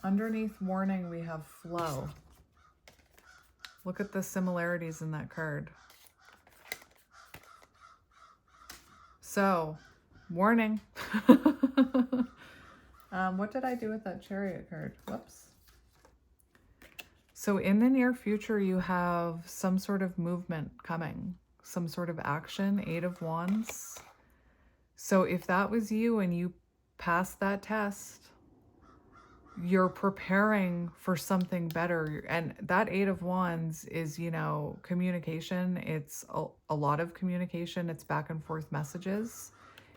Underneath warning, we have flow. Look at the similarities in that card. So, warning. What did I do with that Chariot card? Whoops. So in the near future, you have some sort of movement coming, some sort of action, Eight of Wands. So if that was you and you passed that test, you're preparing for something better. And that Eight of Wands is, communication. It's a lot of communication. It's back and forth messages.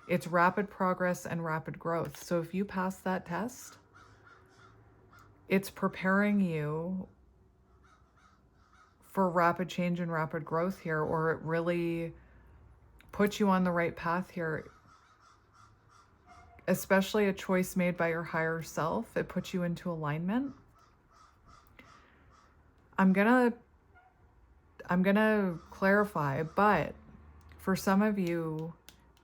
It's rapid progress and rapid growth. So if you pass that test, it's preparing you for rapid change and rapid growth here, or it really puts you on the right path here. Especially a choice made by your higher self. It puts you into alignment. I'm gonna clarify, but for some of you,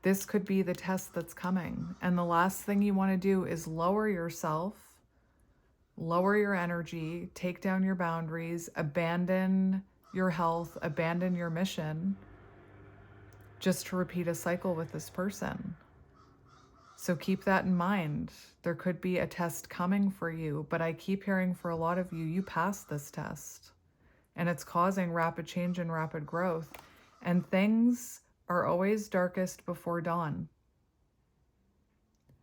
this could be the test that's coming. And the last thing you want to do is lower yourself, lower your energy, take down your boundaries, abandon your health, abandon your mission, just to repeat a cycle with this person. So keep that in mind. There could be a test coming for you, but I keep hearing for a lot of you, you passed this test and it's causing rapid change and rapid growth. And things are always darkest before dawn.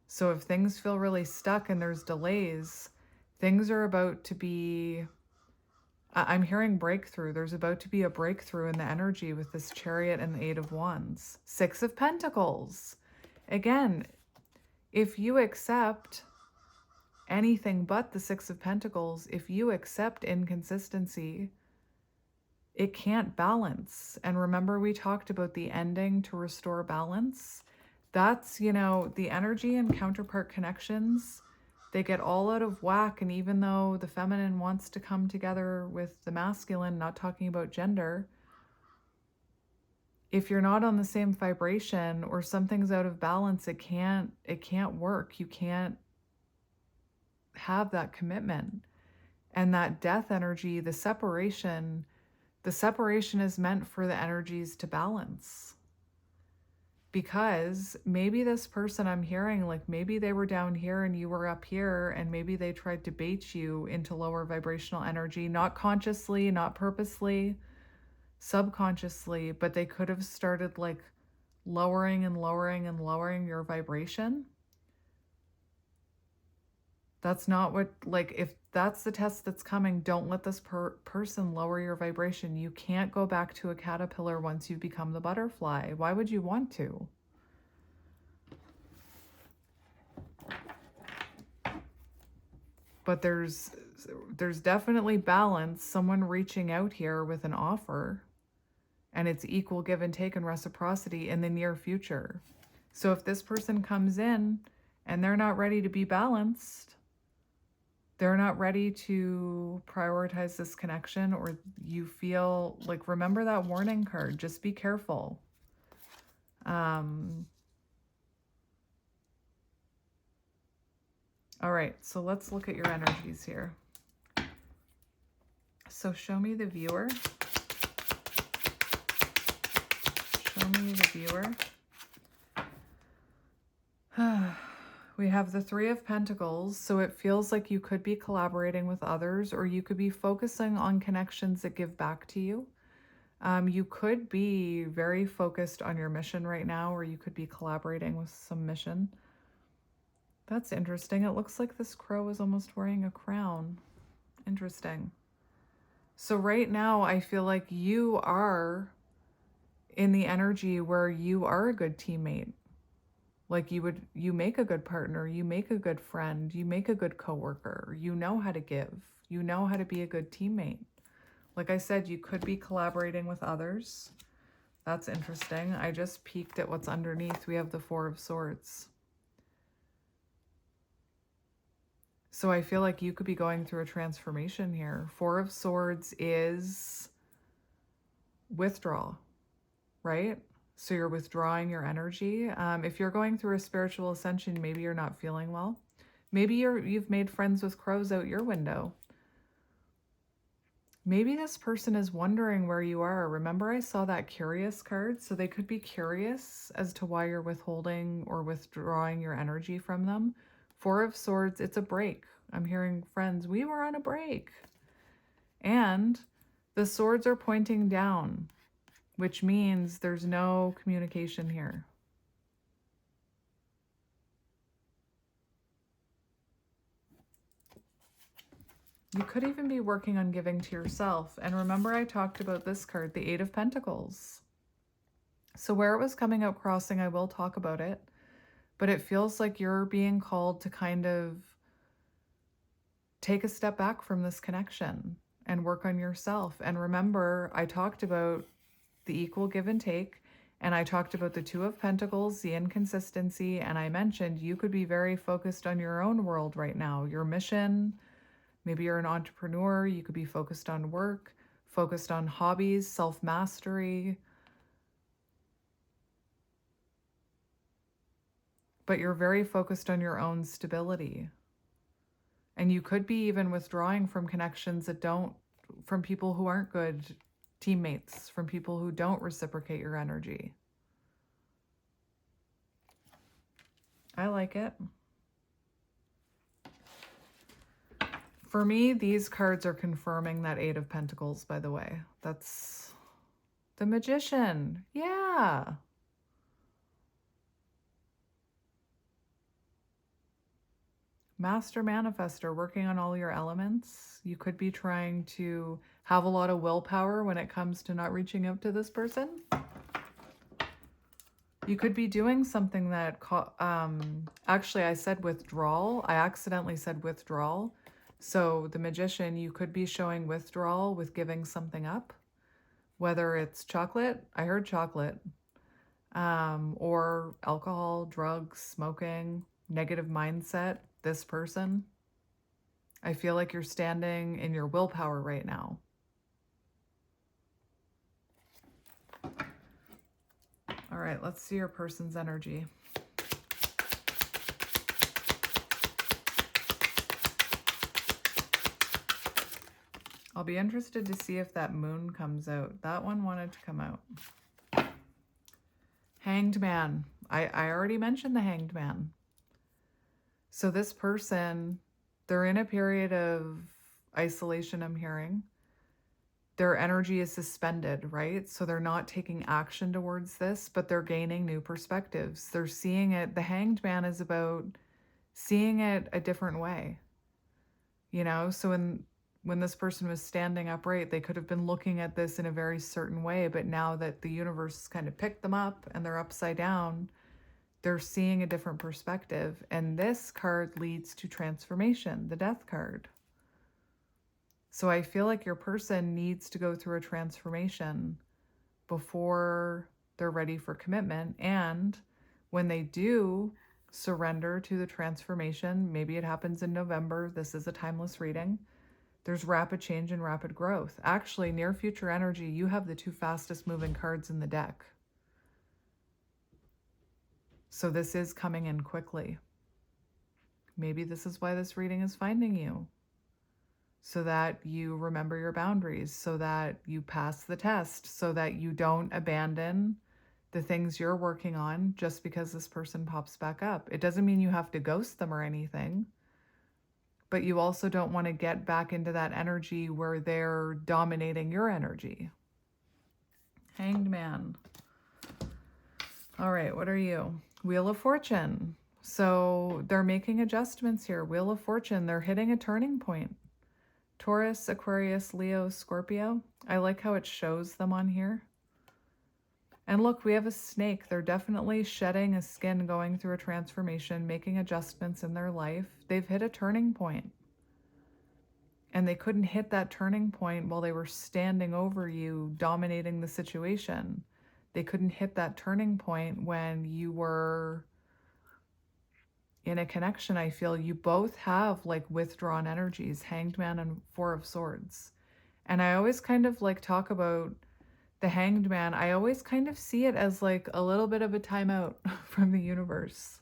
So if things feel really stuck and there's delays, things are about to be, I'm hearing breakthrough. There's about to be a breakthrough in the energy with this Chariot and the Eight of Wands. Six of Pentacles. Again, if you accept anything but the Six of Pentacles, if you accept inconsistency, it can't balance. And remember, we talked about the ending to restore balance. That's, you know, the energy and counterpart connections, they get all out of whack. And even though the feminine wants to come together with the masculine, not talking about gender, if you're not on the same vibration or something's out of balance, it can't work. You can't have that commitment. And that death energy, the separation is meant for the energies to balance. Because maybe this person I'm hearing, like maybe they were down here and you were up here, and maybe they tried to bait you into lower vibrational energy, not consciously, not purposely, subconsciously, but they could have started like lowering and lowering and lowering your vibration. That's not what, like, if that's the test that's coming, don't let this person lower your vibration. You can't go back to a caterpillar once you've become the butterfly. Why would you want to? But there's definitely balance, someone reaching out here with an offer, and it's equal give and take and reciprocity in the near future. So if this person comes in and they're not ready to be balanced, they're not ready to prioritize this connection, or you feel like, remember that warning card, just be careful. All right, so let's look at your energies here. So show me the viewer. Show me the viewer. We have the Three of Pentacles, so it feels like you could be collaborating with others, or you could be focusing on connections that give back to you. You could be very focused on your mission right now, or you could be collaborating with some mission. That's interesting. It looks like this crow is almost wearing a crown. Interesting. So right now, I feel like you are in the energy where you are a good teammate. Like you make a good partner, you make a good friend, you make a good coworker, you know how to give, you know how to be a good teammate. Like I said, you could be collaborating with others. That's interesting. I just peeked at what's underneath. We have the Four of Swords. So I feel like you could be going through a transformation here. Four of Swords is withdrawal, right? So you're withdrawing your energy. If you're going through a spiritual ascension, maybe you're not feeling well. Maybe you've made friends with crows out your window. Maybe this person is wondering where you are. Remember, I saw that curious card? So they could be curious as to why you're withholding or withdrawing your energy from them. Four of Swords, it's a break. I'm hearing friends, we were on a break. And the swords are pointing down, which means there's no communication here. You could even be working on giving to yourself. And remember, I talked about this card, the Eight of Pentacles. So where it was coming out crossing, I will talk about it. But it feels like you're being called to kind of take a step back from this connection and work on yourself. And remember, I talked about the equal give and take, and I talked about the Two of Pentacles, the inconsistency, and I mentioned you could be very focused on your own world right now, your mission. Maybe you're an entrepreneur, you could be focused on work, focused on hobbies, self-mastery. But you're very focused on your own stability. And you could be even withdrawing from connections that don't, from people who aren't good teammates, from people who don't reciprocate your energy. I like it. For me, these cards are confirming that Eight of Pentacles, by the way. That's the Magician. Yeah. Master Manifester, working on all your elements. You could be trying to have a lot of willpower when it comes to not reaching out to this person. You could be doing something that, actually I said withdrawal. I accidentally said withdrawal. So the Magician, you could be showing withdrawal with giving something up. Whether it's chocolate, I heard chocolate. or alcohol, drugs, smoking, negative mindset, this person. I feel like you're standing in your willpower right now. All right, let's see your person's energy. I'll be interested to see if that moon comes out. That one wanted to come out. Hanged man. I already mentioned the hanged man. So this person, they're in a period of isolation, I'm hearing. Their energy is suspended, right? So they're not taking action towards this, but they're gaining new perspectives. They're seeing it. The hanged man is about seeing it a different way. You know, so when this person was standing upright, they could have been looking at this in a very certain way, but now that the universe kind of picked them up and they're upside down, they're seeing a different perspective. And this card leads to transformation, the death card. So I feel like your person needs to go through a transformation before they're ready for commitment. And when they do surrender to the transformation, maybe it happens in November. This is a timeless reading. There's rapid change and rapid growth. Actually, near future energy, you have the two fastest moving cards in the deck. So this is coming in quickly. Maybe this is why this reading is finding you. So that you remember your boundaries, so that you pass the test, so that you don't abandon the things you're working on just because this person pops back up. It doesn't mean you have to ghost them or anything, but you also don't want to get back into that energy where they're dominating your energy. Hanged man. All right, what are you? Wheel of Fortune. So they're making adjustments here. Wheel of Fortune, they're hitting a turning point. Taurus, Aquarius, Leo, Scorpio. I like how it shows them on here. And look, we have a snake. They're definitely shedding a skin, going through a transformation, making adjustments in their life. They've hit a turning point. And they couldn't hit that turning point while they were standing over you, dominating the situation. They couldn't hit that turning point when you were in a connection. I feel you both have like withdrawn energies, Hanged Man and Four of Swords. And I always kind of like talk about the Hanged Man. I always kind of see it as like a little bit of a timeout from the universe,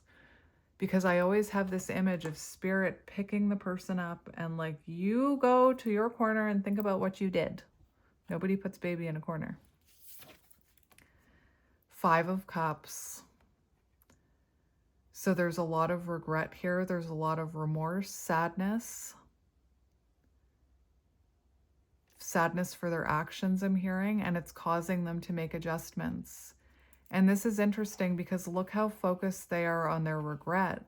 because I always have this image of spirit picking the person up and like, you go to your corner and think about what you did. Nobody puts baby in a corner. Five of Cups. So there's a lot of regret here. There's a lot of remorse, sadness for their actions, I'm hearing, and it's causing them to make adjustments. And this is interesting because look how focused they are on their regret.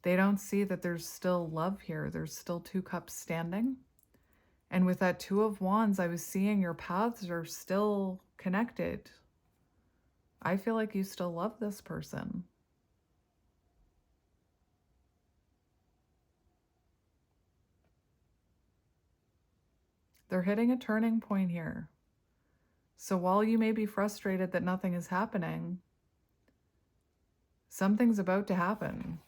They don't see that there's still love here. There's still two cups standing. And with that Two of Wands, I was seeing your paths are still connected. I feel like you still love this person. They're hitting a turning point here. So while you may be frustrated that nothing is happening, something's about to happen.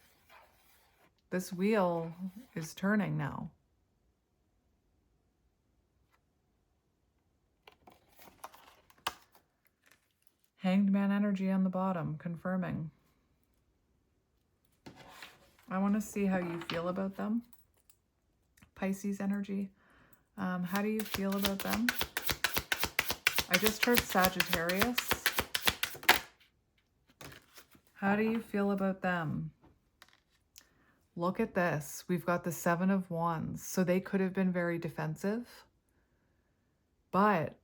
This wheel is turning now. Hanged Man energy on the bottom, confirming. I want to see how you feel about them. Pisces energy. How do you feel about them? I just heard Sagittarius. How do you feel about them? Look at this. We've got the Seven of Wands. So they could have been very defensive. But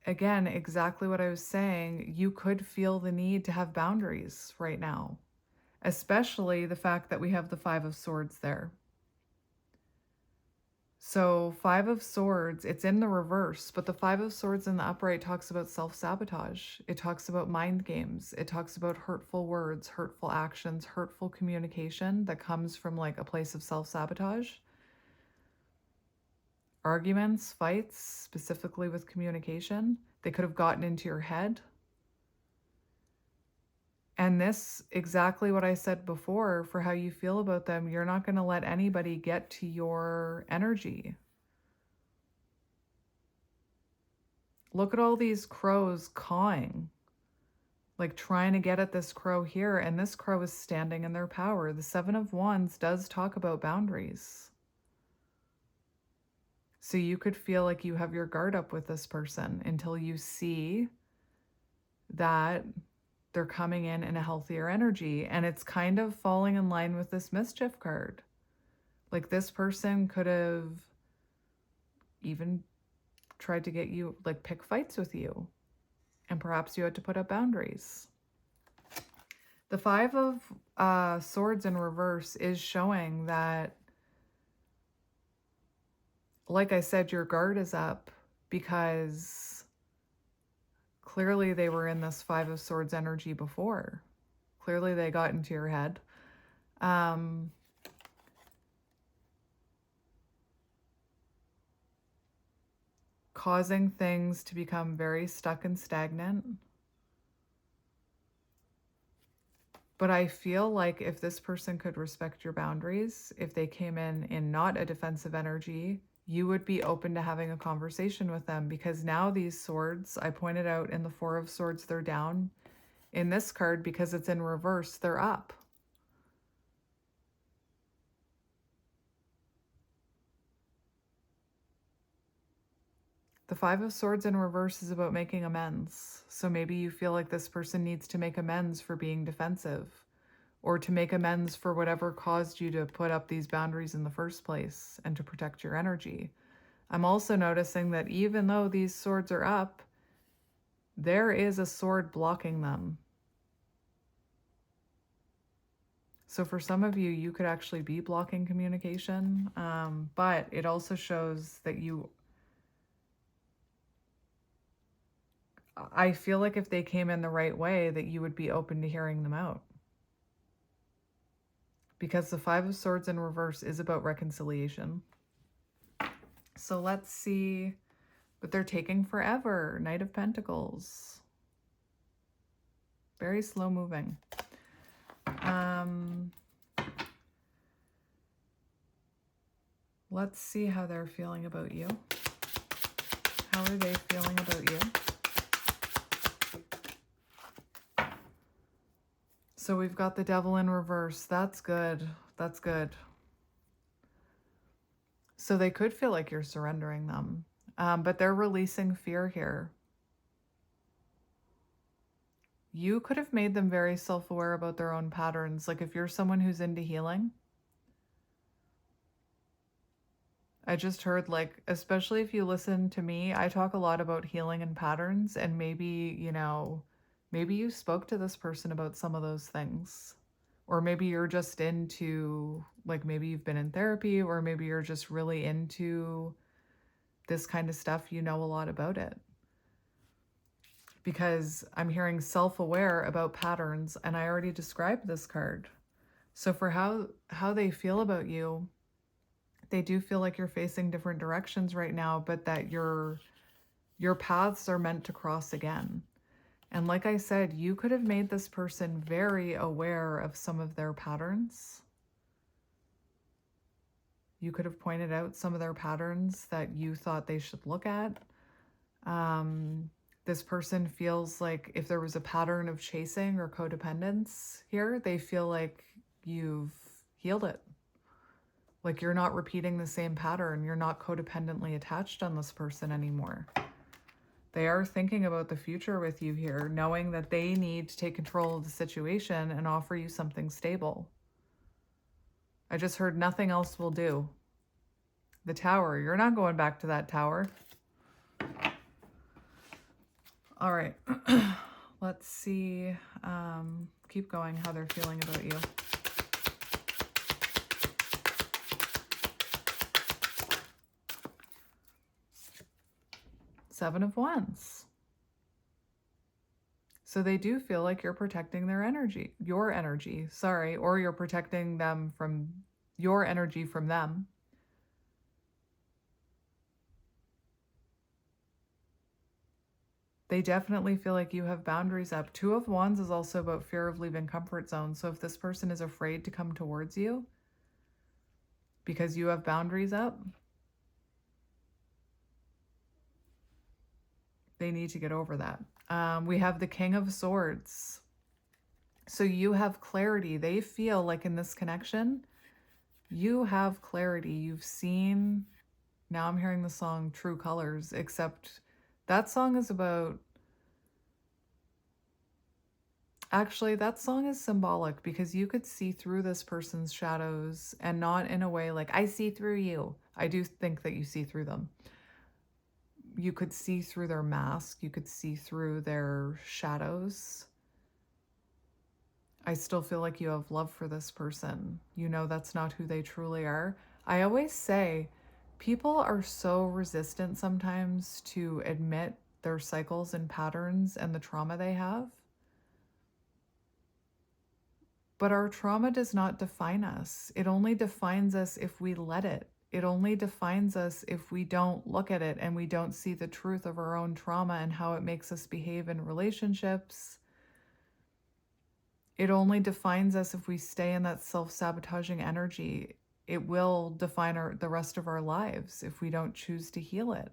again, exactly what I was saying, you could feel the need to have boundaries right now, especially the fact that we have the Five of Swords there. So Five of Swords, it's in the reverse, but the Five of Swords in the upright talks about self-sabotage. It talks about mind games. It talks about hurtful words, hurtful actions, hurtful communication that comes from like a place of self-sabotage. arguments, fights, specifically with communication. They could have gotten into your head. And this, exactly what I said before for how you feel about them, you're not going to let anybody get to your energy. Look at all these crows cawing, like trying to get at this crow here, and this crow is standing in their power. The Seven of Wands does talk about boundaries. So you could feel like you have your guard up with this person until you see that they're coming in a healthier energy. And it's kind of falling in line with this mischief card. Like this person could have even tried to get you, like pick fights with you. And perhaps you had to put up boundaries. The Five of Swords in reverse is showing that, like I said, your guard is up because clearly they were in this Five of Swords energy before. Clearly they got into your head. Causing things to become very stuck and stagnant. But I feel like if this person could respect your boundaries, if they came in not a defensive energy, you would be open to having a conversation with them, because now these swords, I pointed out in the Four of Swords, they're down. In this card, because it's in reverse, they're up. The Five of Swords in reverse is about making amends. So maybe you feel like this person needs to make amends for being defensive, or to make amends for whatever caused you to put up these boundaries in the first place and to protect your energy. I'm also noticing that even though these swords are up, there is a sword blocking them. So for some of you, you could actually be blocking communication, but it also shows that I feel like if they came in the right way, that you would be open to hearing them out. Because the Five of Swords in reverse is about reconciliation. So let's see, but they're taking forever. Knight of Pentacles. Very slow moving. Let's see how they're feeling about you. How are they feeling about you? So we've got the Devil in reverse. That's good. That's good. So they could feel like you're surrendering them, but they're releasing fear here. You could have made them very self-aware about their own patterns. Like if you're someone who's into healing, I just heard, like, especially if you listen to me, I talk a lot about healing and patterns, and maybe, maybe you spoke to this person about some of those things. Or maybe you're just into, like, maybe you've been in therapy, or maybe you're just really into this kind of stuff. You know a lot about it. Because I'm hearing self-aware about patterns, and I already described this card. So for how they feel about you, they do feel like you're facing different directions right now, but that your paths are meant to cross again. And like I said, you could have made this person very aware of some of their patterns. You could have pointed out some of their patterns that you thought they should look at. This person feels like if there was a pattern of chasing or codependence here, they feel like you've healed it. Like you're not repeating the same pattern. You're not codependently attached on this person anymore. They are thinking about the future with you here, knowing that they need to take control of the situation and offer you something stable. I just heard nothing else will do. The Tower. You're not going back to that tower. All right. Let's see. Keep going, how they're feeling about you. Seven of Wands. So they do feel like you're protecting their energy, your energy, sorry, or you're protecting them from your energy from them. They definitely feel like you have boundaries up. Two of Wands is also about fear of leaving comfort zone. So if this person is afraid to come towards you because you have boundaries up, they need to get over that. We have the King of Swords. So you have clarity. They feel like in this connection, you have clarity. You've seen, now I'm hearing the song True Colors, except that song is about, actually, that song is symbolic because you could see through this person's shadows, and not in a way like, I see through you. I do think that you see through them. You could see through their mask. You could see through their shadows. I still feel like you have love for this person. You know that's not who they truly are. I always say people are so resistant sometimes to admit their cycles and patterns and the trauma they have. But our trauma does not define us. It only defines us if we let it. It only defines us if we don't look at it and we don't see the truth of our own trauma and how it makes us behave in relationships. It only defines us if we stay in that self-sabotaging energy. It will define the rest of our lives if we don't choose to heal it.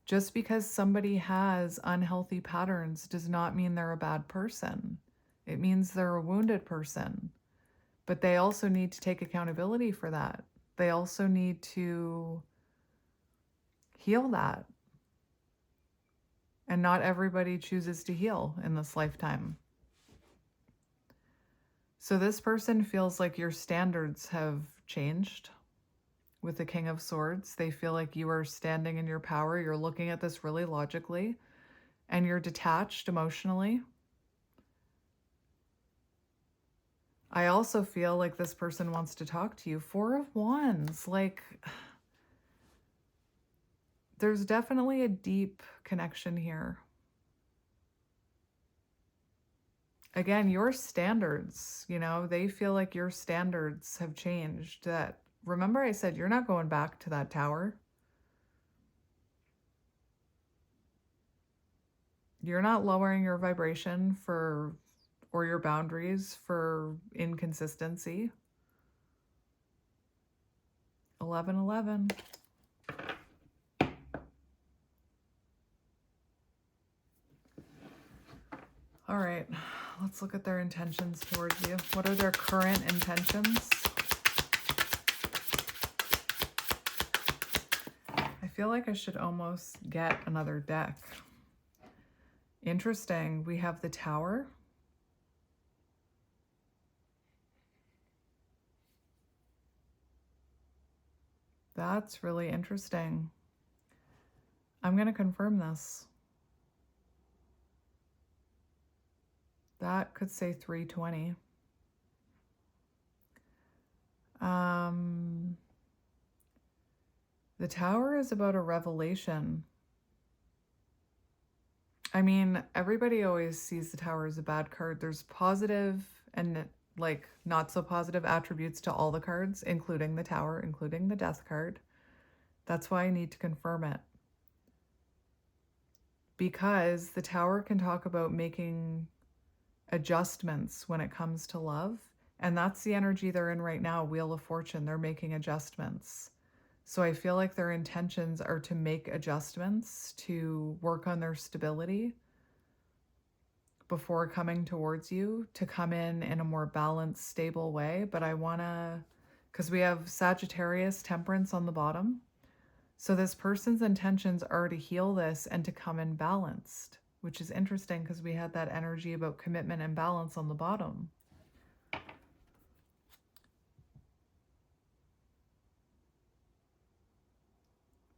Just because somebody has unhealthy patterns does not mean they're a bad person. It means they're a wounded person. But they also need to take accountability for that. They also need to heal that. And not everybody chooses to heal in this lifetime. So this person feels like your standards have changed with the King of Swords. They feel like you are standing in your power. You're looking at this really logically, and you're detached emotionally. I also feel like this person wants to talk to you. Four of Wands, like there's definitely a deep connection here. Again, your standards, they feel like your standards have changed. That, remember I said you're not going back to that tower. You're not lowering your vibration or your boundaries for inconsistency. 1111. All right, let's look at their intentions towards you. What are their current intentions? I feel like I should almost get another deck. Interesting. We have the Tower. That's really interesting. I'm going to confirm this. That could say 320. The Tower is about a revelation. I mean, everybody always sees the Tower as a bad card. There's positive and like not so positive attributes to all the cards, including the Tower, including the Death card. That's why I need to confirm it. Because the Tower can talk about making adjustments when it comes to love. And that's the energy they're in right now, Wheel of Fortune. They're making adjustments. So I feel like their intentions are to make adjustments, to work on their stability before coming towards you, to come in a more balanced, stable way. But I want to, because we have Sagittarius, Temperance on the bottom. So this person's intentions are to heal this and to come in balanced, which is interesting because we had that energy about commitment and balance on the bottom.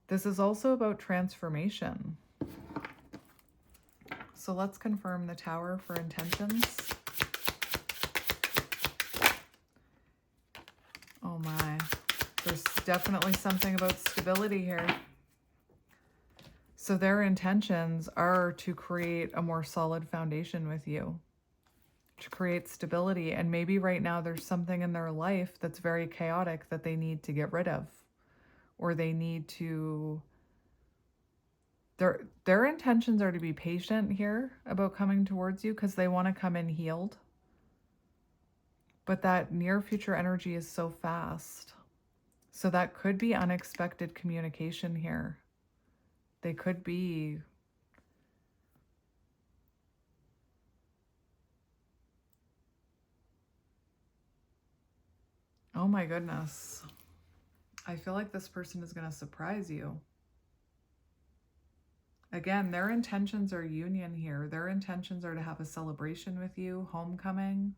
This is also about transformation. So let's confirm the Tower for intentions. Oh my, there's definitely something about stability here. So their intentions are to create a more solid foundation with you, to create stability. And maybe right now there's something in their life that's very chaotic that they need to get rid of, or they're Their intentions are to be patient here about coming towards you because they want to come in healed. But that near future energy is so fast. So that could be unexpected communication here. They could be oh my goodness. I feel like this person is going to surprise you. Again, their intentions are union here. Their intentions are to have a celebration with you, homecoming,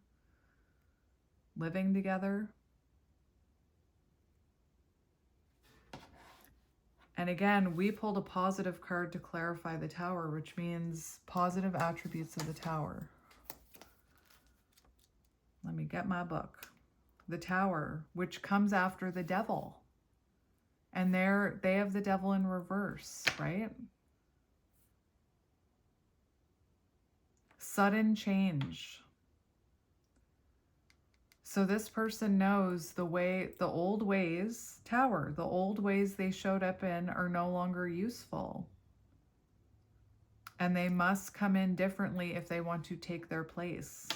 living together. And again, we pulled a positive card to clarify the Tower, which means positive attributes of the Tower. Let me get my book. The Tower, which comes after the Devil. And they have the Devil in reverse, right? Sudden change. So this person knows the old ways, Tower, the old ways they showed up in are no longer useful. And they must come in differently if they want to take their place.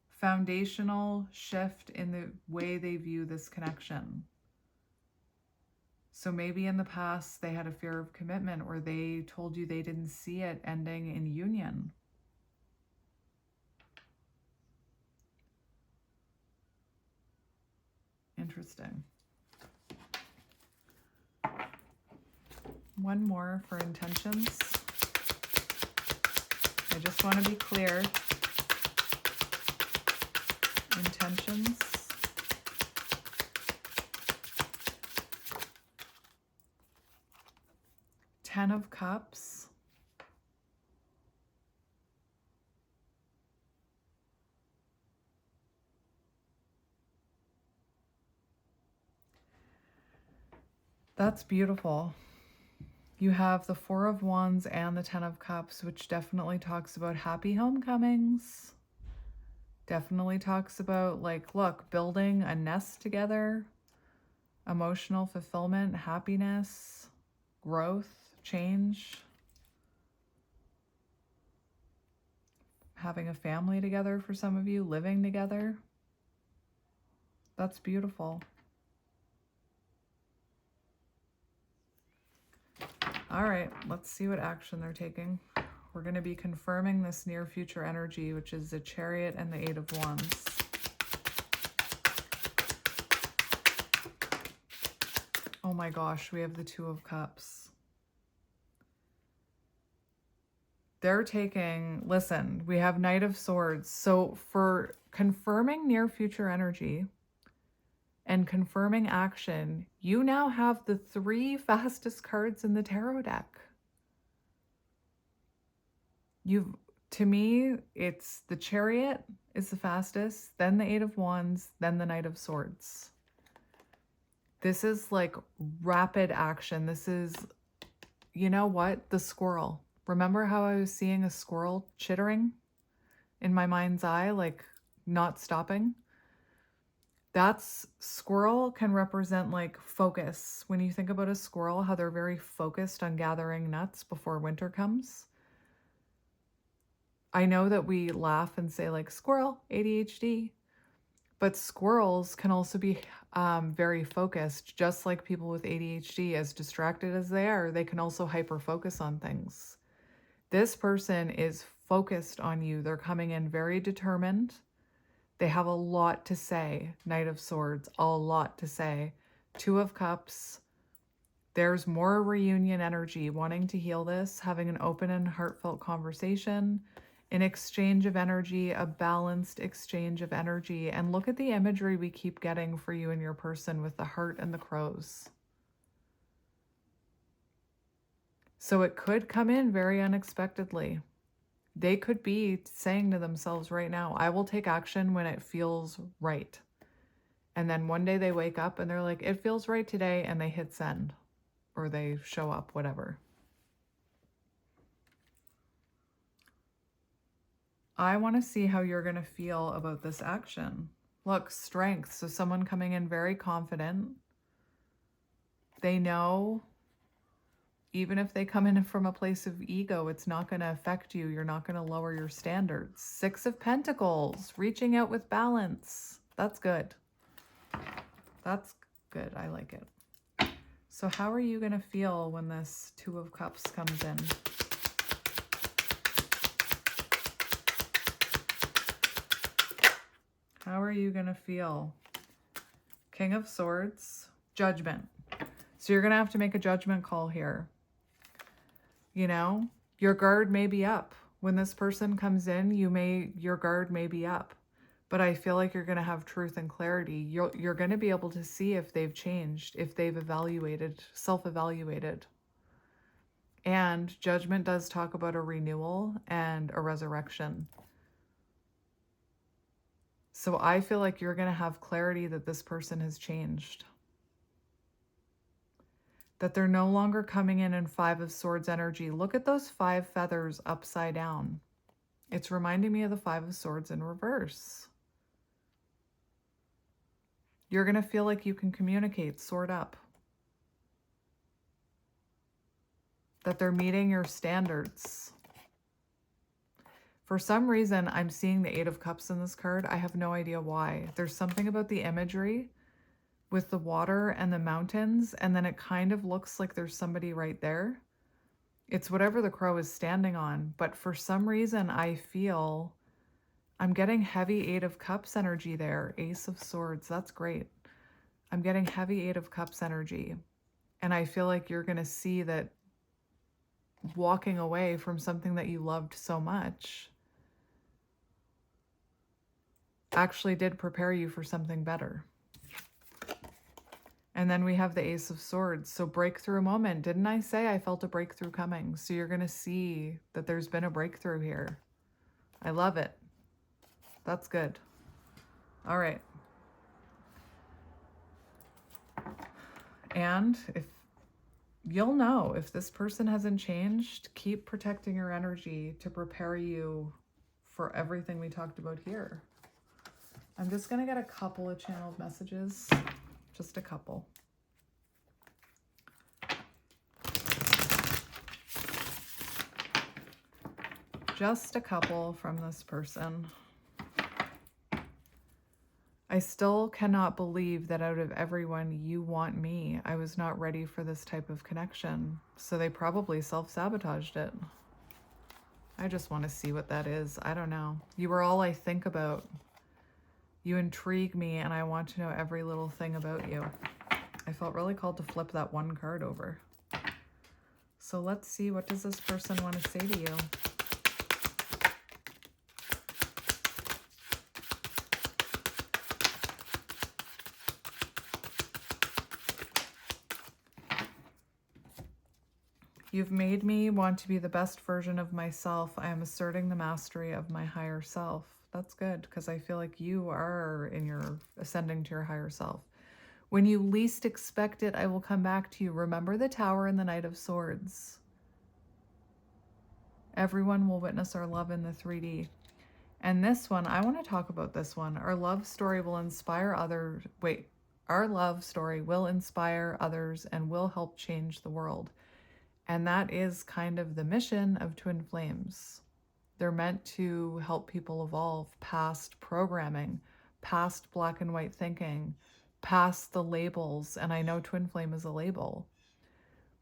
Foundational shift in the way they view this connection. So maybe in the past they had a fear of commitment, or they told you they didn't see it ending in union. Interesting. One more for intentions. I just want to be clear. Intentions. Ten of Cups. That's beautiful. You have the Four of Wands and the Ten of Cups, which definitely talks about happy homecomings. Definitely talks about, like, look, building a nest together, emotional fulfillment, happiness, growth, change, having a family together for some of you, living together. That's beautiful. All right, let's see what action they're taking. We're going to be confirming this near future energy, which is the Chariot and the Eight of Wands. Oh my gosh, we have the Two of Cups. They're taking, listen, we have Knight of Swords. So for confirming near future energy and confirming action, you now have the 3 fastest cards in the tarot deck. To me, it's the Chariot is the fastest, then the Eight of Wands, then the Knight of Swords. This is like rapid action. This is, you know what? The squirrel. Remember how I was seeing a squirrel chittering in my mind's eye, like not stopping? That's squirrel can represent like focus. When you think about a squirrel, how they're very focused on gathering nuts before winter comes. I know that we laugh and say like squirrel, ADHD, but squirrels can also be very focused, just like people with ADHD. As distracted as they are, they can also hyper focus on things. This person is focused on you. They're coming in very determined. They have a lot to say. Knight of Swords, a lot to say. Two of Cups. There's more reunion energy, wanting to heal this, having an open and heartfelt conversation, an exchange of energy, a balanced exchange of energy. And look at the imagery we keep getting for you and your person with the heart and the crows. So it could come in very unexpectedly. They could be saying to themselves right now, I will take action when it feels right. And then one day they wake up and they're like, it feels right today, and they hit send or they show up, whatever. I want to see how you're going to feel about this action. Look, strength. So someone coming in very confident. They know Even if they come in from a place of ego, it's not going to affect you. You're not going to lower your standards. Six of Pentacles, reaching out with balance. That's good. That's good. I like it. So how are you going to feel when this Two of Cups comes in? How are you going to feel? King of Swords, Judgment. So you're going to have to make a judgment call here. You know, your guard may be up. When this person comes in, your guard may be up. But I feel like you're going to have truth and clarity. You're going to be able to see if they've changed, if they've self-evaluated. And Judgment does talk about a renewal and a resurrection. So I feel like you're going to have clarity that this person has changed. That they're no longer coming in Five of Swords energy. Look at those 5 feathers upside down. It's reminding me of the 5 of Swords in reverse. You're going to feel like you can communicate, sword up. That they're meeting your standards. For some reason, I'm seeing the 8 of Cups in this card. I have no idea why. There's something about the imagery with the water and the mountains, and then it kind of looks like there's somebody right there. It's whatever the crow is standing on, but for some reason I feel I'm getting heavy 8 of Cups energy there. Ace of Swords, that's great. I'm getting heavy 8 of Cups energy, and I feel like you're going to see that walking away from something that you loved so much actually did prepare you for something better. And then we have the Ace of Swords. So breakthrough moment. Didn't I say I felt a breakthrough coming? So you're going to see that there's been a breakthrough here. I love it. That's good. All right. And if you'll know if this person hasn't changed, keep protecting your energy to prepare you for everything we talked about here. I'm just going to get a couple of channeled messages. Just a couple. Just a couple from this person. I still cannot believe that out of everyone, you want me. I was not ready for this type of connection. So they probably self-sabotaged it. I just want to see what that is. I don't know. You are all I think about. You intrigue me, and I want to know every little thing about you. I felt really called to flip that one card over. So let's see, what does this person want to say to you? You've made me want to be the best version of myself. I am asserting the mastery of my higher self. That's good, because I feel like you are ascending to your higher self. When you least expect it, I will come back to you. Remember the Tower and the Knight of Swords. Everyone will witness our love in the 3D. And this one, I want to talk about this one. Our love story will inspire others. Our love story will inspire others and will help change the world. And that is kind of the mission of Twin Flames. They're meant to help people evolve past programming, past black and white thinking, past the labels. And I know Twin Flame is a label,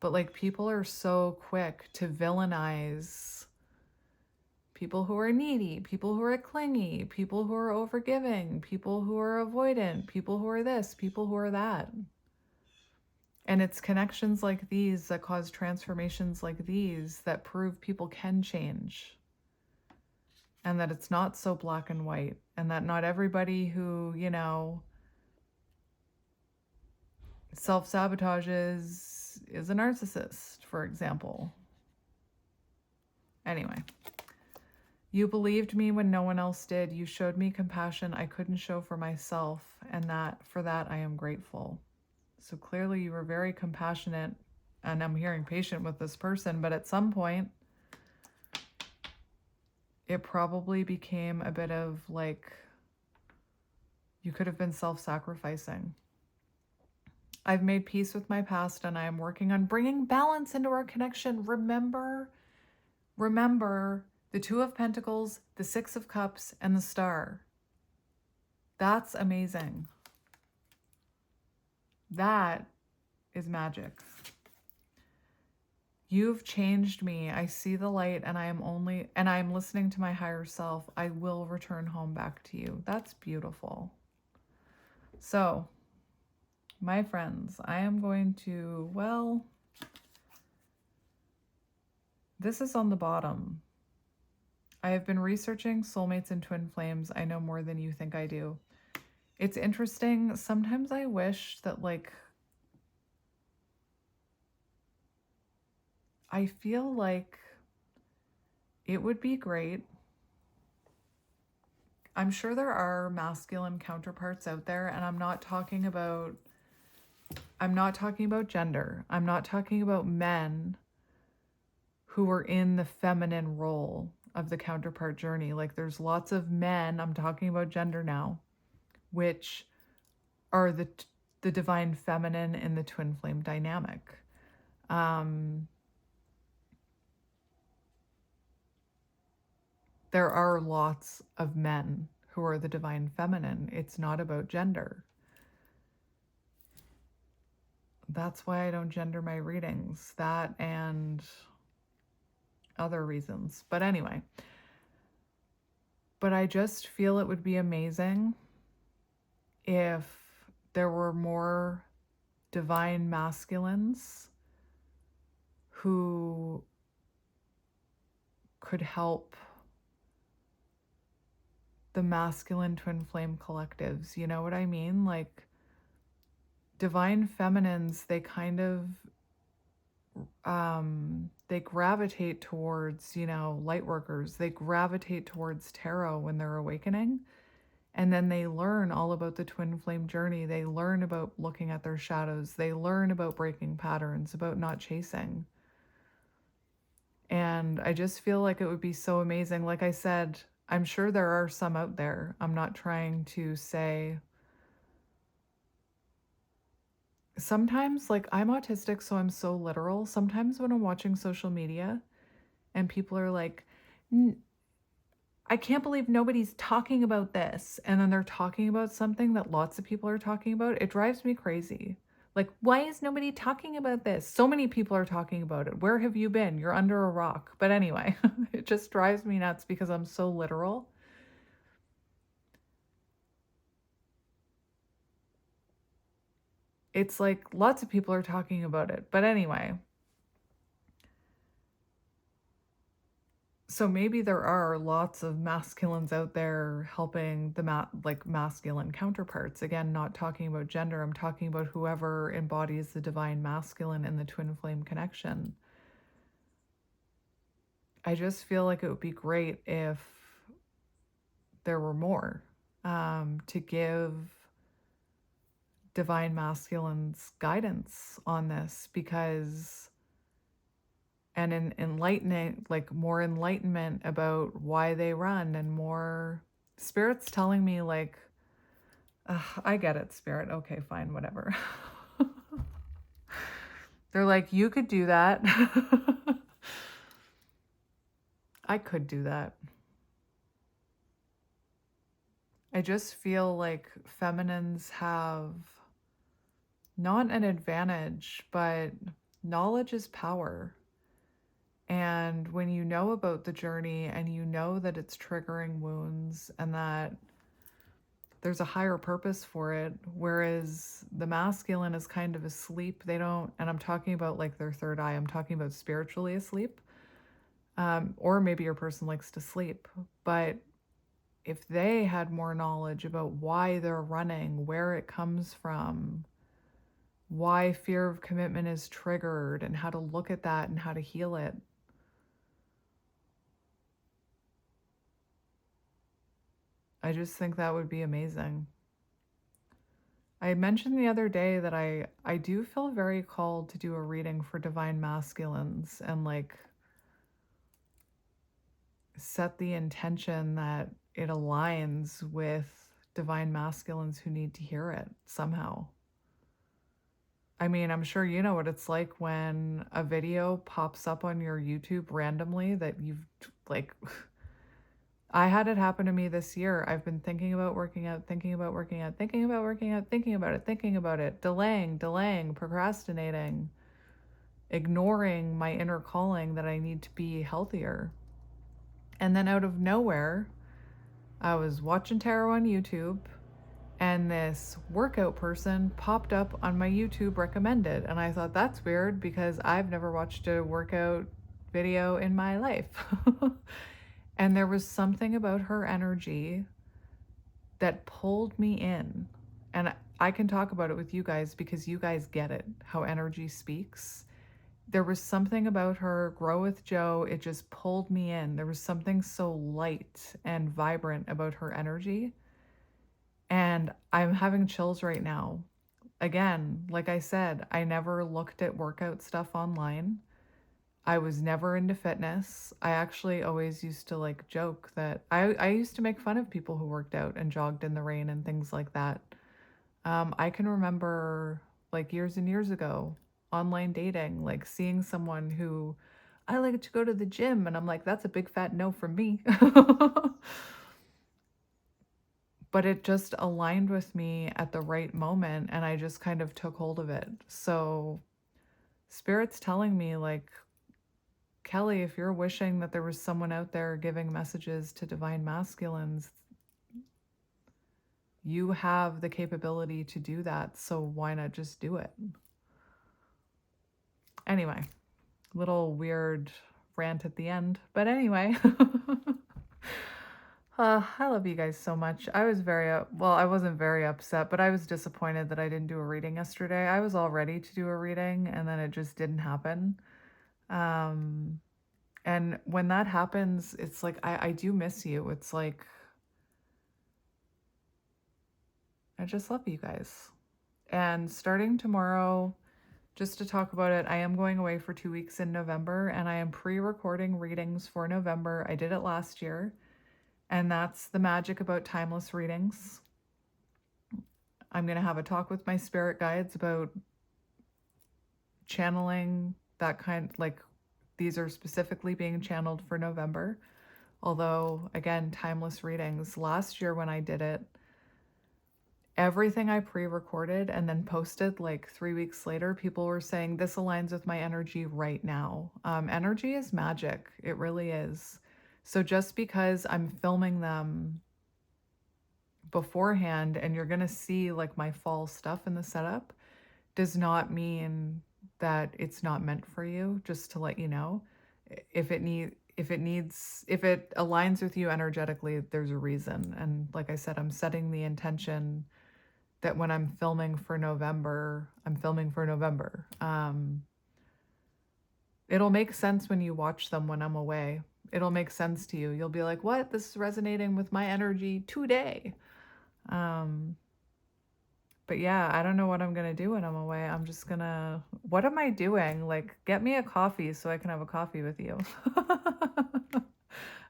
but like people are so quick to villainize people who are needy, people who are clingy, people who are overgiving, people who are avoidant, people who are this, people who are that. And it's connections like these that cause transformations like these that prove people can change. And that it's not so black and white. And that not everybody who, self-sabotages is a narcissist, for example. Anyway. You believed me when no one else did. You showed me compassion I couldn't show for myself. And for that I am grateful. So clearly you were very compassionate, and I'm hearing patient with this person, but at some point it probably became a bit of like, you could have been self-sacrificing. I've made peace with my past and I am working on bringing balance into our connection. Remember the Two of Pentacles, the Six of Cups, and the Star. That's amazing. That is magic. You've changed me. I see the light and I am listening to my higher self. I will return home back to you. That's beautiful. So, my friends, I am going to, well, this is on the bottom. I have been researching soulmates and twin flames. I know more than you think I do. It's interesting. Sometimes I wish that, like, I feel like it would be great. I'm sure there are masculine counterparts out there, and I'm not talking about gender. I'm not talking about men who are in the feminine role of the counterpart journey. Like, there's lots of men, I'm talking about gender now, which are the divine feminine in the twin flame dynamic. There are lots of men who are the divine feminine. It's not about gender. That's why I don't gender my readings. That and other reasons. But anyway, but I just feel it would be amazing if there were more divine masculines who could help the masculine twin flame collectives. You know what I mean? Like, divine feminines, they kind of they gravitate towards, light workers. They gravitate towards tarot when they're awakening. And then they learn all about the twin flame journey. They learn about looking at their shadows. They learn about breaking patterns, about not chasing. And I just feel like it would be so amazing. Like I said, I'm sure there are some out there. I'm not trying to say. Sometimes, like, I'm autistic, so I'm so literal. Sometimes when I'm watching social media and people are like, I can't believe nobody's talking about this. And then they're talking about something that lots of people are talking about. It drives me crazy. Like, why is nobody talking about this? So many people are talking about it. Where have you been? You're under a rock. But anyway, it just drives me nuts because I'm so literal. It's like lots of people are talking about it. But anyway, so maybe there are lots of masculines out there helping the masculine counterparts. Again, not talking about gender. I'm talking about whoever embodies the divine masculine in the twin flame connection. I just feel like it would be great if there were more to give divine masculines guidance on this, because and in enlightening, like more enlightenment about why they run, and more spirits telling me like, I get it, spirit. Okay, fine, whatever. They're like, you could do that. I could do that. I just feel like feminines have not an advantage, but knowledge is power. And when you know about the journey and you know that it's triggering wounds and that there's a higher purpose for it, whereas the masculine is kind of asleep. They don't, and I'm talking about like their third eye, I'm talking about spiritually asleep. Or maybe your person likes to sleep. But if they had more knowledge about why they're running, where it comes from, why fear of commitment is triggered, and how to look at that and how to heal it, I just think that would be amazing. I mentioned the other day that I do feel very called to do a reading for divine masculines and like set the intention that it aligns with divine masculines who need to hear it somehow. I mean, I'm sure you know what it's like when a video pops up on your YouTube randomly that you've like I had it happen to me this year. I've been thinking about working out, thinking about working out, thinking about working out, thinking about it, delaying, procrastinating, ignoring my inner calling that I need to be healthier. And then out of nowhere, I was watching tarot on YouTube and this workout person popped up on my YouTube recommended. And I thought that's weird because I've never watched a workout video in my life. And there was something about her energy that pulled me in. And I can talk about it with you guys because you guys get it, how energy speaks. There was something about her, Grow with Joe, it just pulled me in. There was something so light and vibrant about her energy. And I'm having chills right now. Again, like I said, I never looked at workout stuff online. I was never into fitness. I actually always used to like joke that I used to make fun of people who worked out and jogged in the rain and things like that. I can remember like years and years ago, online dating, like seeing someone who I like to go to the gym, and I'm like, that's a big fat no from me. But it just aligned with me at the right moment, and I just kind of took hold of it. So, Spirit's telling me, like, Kelly, if you're wishing that there was someone out there giving messages to divine masculines, you have the capability to do that. So, why not just do it? Anyway, little weird rant at the end. But anyway, I love you guys so much. I was well, I wasn't very upset, but I was disappointed that I didn't do a reading yesterday. I was all ready to do a reading and then it just didn't happen. Um, and when that happens, it's like, I do miss you. It's like, I just love you guys. And starting tomorrow, just to talk about it, I am going away for 2 weeks in November and I am pre-recording readings for November. I did it last year. And that's the magic about timeless readings. I'm going to have a talk with my spirit guides about channeling that kind, like these are specifically being channeled for November. Although, again, timeless readings. Last year when I did it, everything I pre-recorded and then posted like 3 weeks later, people were saying, this aligns with my energy right now. Energy is magic. It really is. So just because I'm filming them beforehand and you're going to see like my fall stuff in the setup does not mean that it's not meant for you. Just to let you know, if it aligns with you energetically, there's a reason. And like I said, I'm setting the intention that when I'm filming for November, I'm filming for November. It'll make sense when you watch them when I'm away. It'll make sense to you. You'll be like, what? This is resonating with my energy today. But yeah, I don't know what I'm gonna do when I'm away. I'm just gonna, what am I doing? Like, get me a coffee so I can have a coffee with you.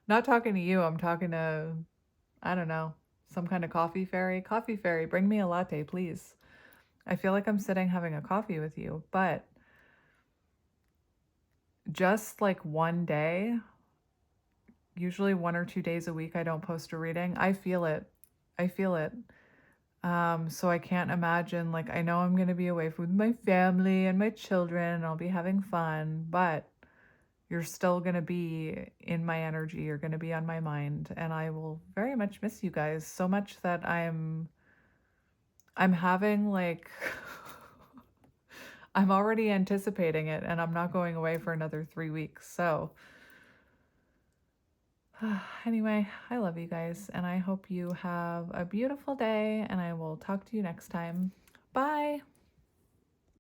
Not talking to you, I'm talking to, I don't know, some kind of coffee fairy. Coffee fairy, bring me a latte, please. I feel like I'm sitting having a coffee with you, but just like one day, usually 1 or 2 days a week, I don't post a reading. I feel it. I feel it. So I can't imagine, like, I know I'm going to be away from my family and my children and I'll be having fun, but you're still going to be in my energy. You're going to be on my mind, and I will very much miss you guys so much that I'm having like I'm already anticipating it, and I'm not going away for another 3 weeks. So anyway, I love you guys, and I hope you have a beautiful day, and I will talk to you next time. Bye.